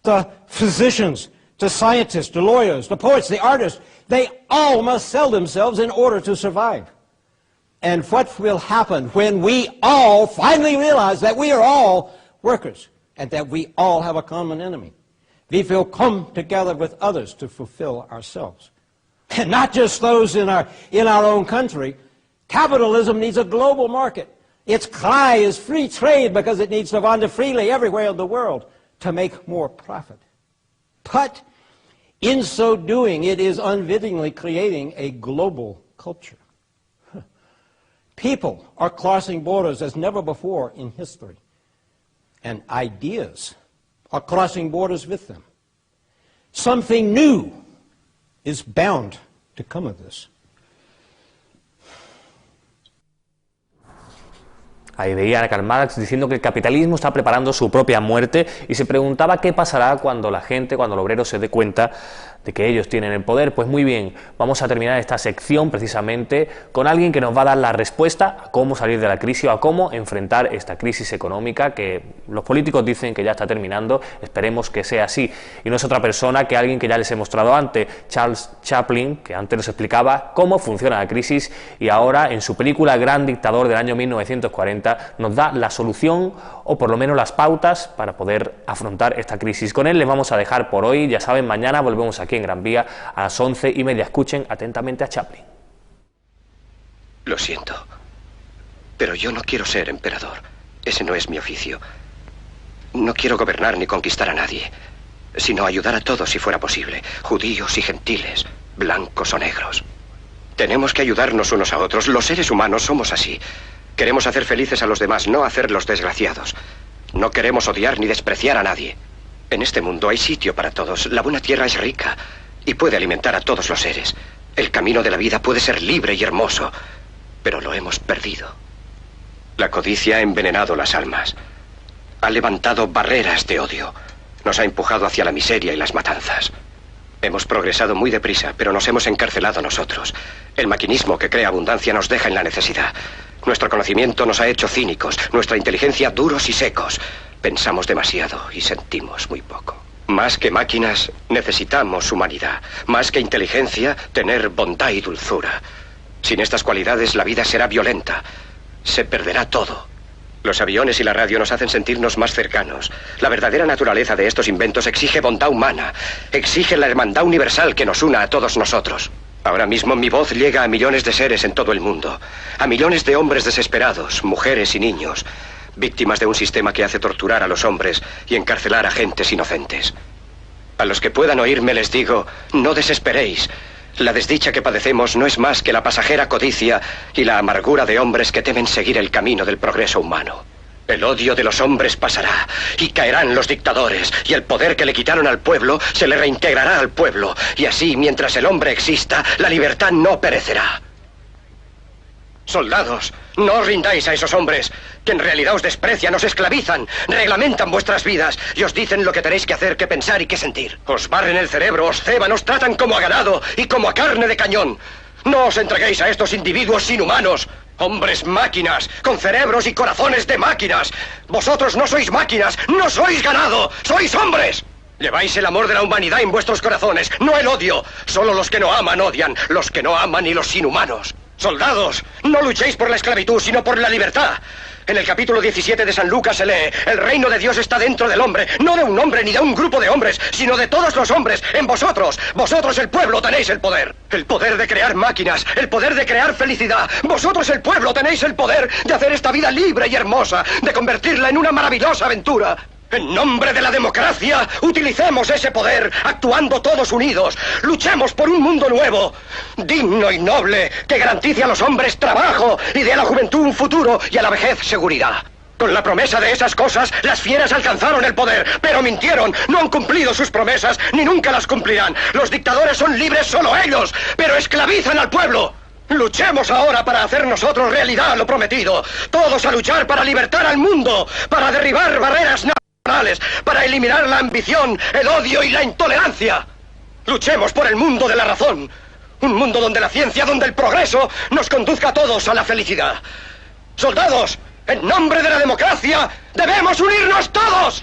the physicians, the scientists, the lawyers, the poets, the artists. They all must sell themselves in order to survive. And what will happen when we all finally realize that we are all workers and that we all have a common enemy? We will come together with others to fulfill ourselves. And not just those in our own country. Capitalism needs a global market. Its cry is free trade because it needs to wander freely everywhere in the world to make more profit. But in so doing, it is unwittingly creating a global culture. People are crossing borders as never before in history, and ideas are crossing borders with them. Something new is bound to come of this. Ahí veía a Karl Marx diciendo que el capitalismo está preparando su propia muerte y se preguntaba qué pasará cuando la gente, cuando el obrero se dé cuenta de que ellos tienen el poder. Pues muy bien, vamos a terminar esta sección precisamente con alguien que nos va a dar la respuesta a cómo salir de la crisis o a cómo enfrentar esta crisis económica que los políticos dicen que ya está terminando. Esperemos que sea así. Y no es otra persona que alguien que ya les he mostrado antes, Charles Chaplin, que antes nos explicaba cómo funciona la crisis y ahora en su película Gran Dictador del año 1940 nos da la solución o por lo menos las pautas para poder afrontar esta crisis. Con él les vamos a dejar por hoy. Ya saben, mañana volvemos aquí en Gran Vía a las 11:30. Escuchen atentamente a Chaplin. Lo siento, pero yo no quiero ser emperador. Ese no es mi oficio. No quiero gobernar ni conquistar a nadie, sino ayudar a todos si fuera posible, judíos y gentiles, blancos o negros. Tenemos que ayudarnos unos a otros. Los seres humanos somos así. Queremos hacer felices a los demás, no hacerlos desgraciados. No queremos odiar ni despreciar a nadie. En este mundo hay sitio para todos. La buena tierra es rica y puede alimentar a todos los seres. El camino de la vida puede ser libre y hermoso, pero lo hemos perdido. La codicia ha envenenado las almas. Ha levantado barreras de odio. Nos ha empujado hacia la miseria y las matanzas. Hemos progresado muy deprisa, pero nos hemos encarcelado nosotros. El maquinismo que crea abundancia nos deja en la necesidad. Nuestro conocimiento nos ha hecho cínicos, nuestra inteligencia duros y secos. Pensamos demasiado y sentimos muy poco. Más que máquinas, necesitamos humanidad. Más que inteligencia, tener bondad y dulzura. Sin estas cualidades, la vida será violenta. Se perderá todo. Los aviones y la radio nos hacen sentirnos más cercanos. La verdadera naturaleza de estos inventos exige bondad humana. Exige la hermandad universal que nos una a todos nosotros. Ahora mismo mi voz llega a millones de seres en todo el mundo. A millones de hombres desesperados, mujeres y niños. Víctimas de un sistema que hace torturar a los hombres y encarcelar a gentes inocentes. A los que puedan oírme les digo, no desesperéis. La desdicha que padecemos no es más que la pasajera codicia y la amargura de hombres que temen seguir el camino del progreso humano. El odio de los hombres pasará y caerán los dictadores y el poder que le quitaron al pueblo se le reintegrará al pueblo y así, mientras el hombre exista, la libertad no perecerá. Soldados, no os rindáis a esos hombres, que en realidad os desprecian, os esclavizan, reglamentan vuestras vidas y os dicen lo que tenéis que hacer, que pensar y que sentir. Os barren el cerebro, os ceban, os tratan como a ganado y como a carne de cañón. No os entreguéis a estos individuos inhumanos. Hombres máquinas, con cerebros y corazones de máquinas. Vosotros no sois máquinas, no sois ganado, sois hombres. Lleváis el amor de la humanidad en vuestros corazones, no el odio. Solo los que no aman odian, los que no aman y los inhumanos. Soldados, no luchéis por la esclavitud, sino por la libertad. En el capítulo 17 de San Lucas se lee, el reino de Dios está dentro del hombre, no de un hombre ni de un grupo de hombres, sino de todos los hombres, en vosotros. Vosotros el pueblo tenéis el poder de crear máquinas, el poder de crear felicidad. Vosotros el pueblo tenéis el poder de hacer esta vida libre y hermosa, de convertirla en una maravillosa aventura. En nombre de la democracia, utilicemos ese poder, actuando todos unidos. Luchemos por un mundo nuevo, digno y noble, que garantice a los hombres trabajo y dé a la juventud un futuro y a la vejez seguridad. Con la promesa de esas cosas, las fieras alcanzaron el poder, pero mintieron, no han cumplido sus promesas, ni nunca las cumplirán. Los dictadores son libres solo ellos, pero esclavizan al pueblo. Luchemos ahora para hacer nosotros realidad lo prometido. Todos a luchar para libertar al mundo, para derribar barreras para eliminar la ambición, el odio y la intolerancia. Luchemos por el mundo de la razón. Un mundo donde la ciencia, donde el progreso nos conduzca a todos a la felicidad. Soldados, en nombre de la democracia, debemos unirnos todos.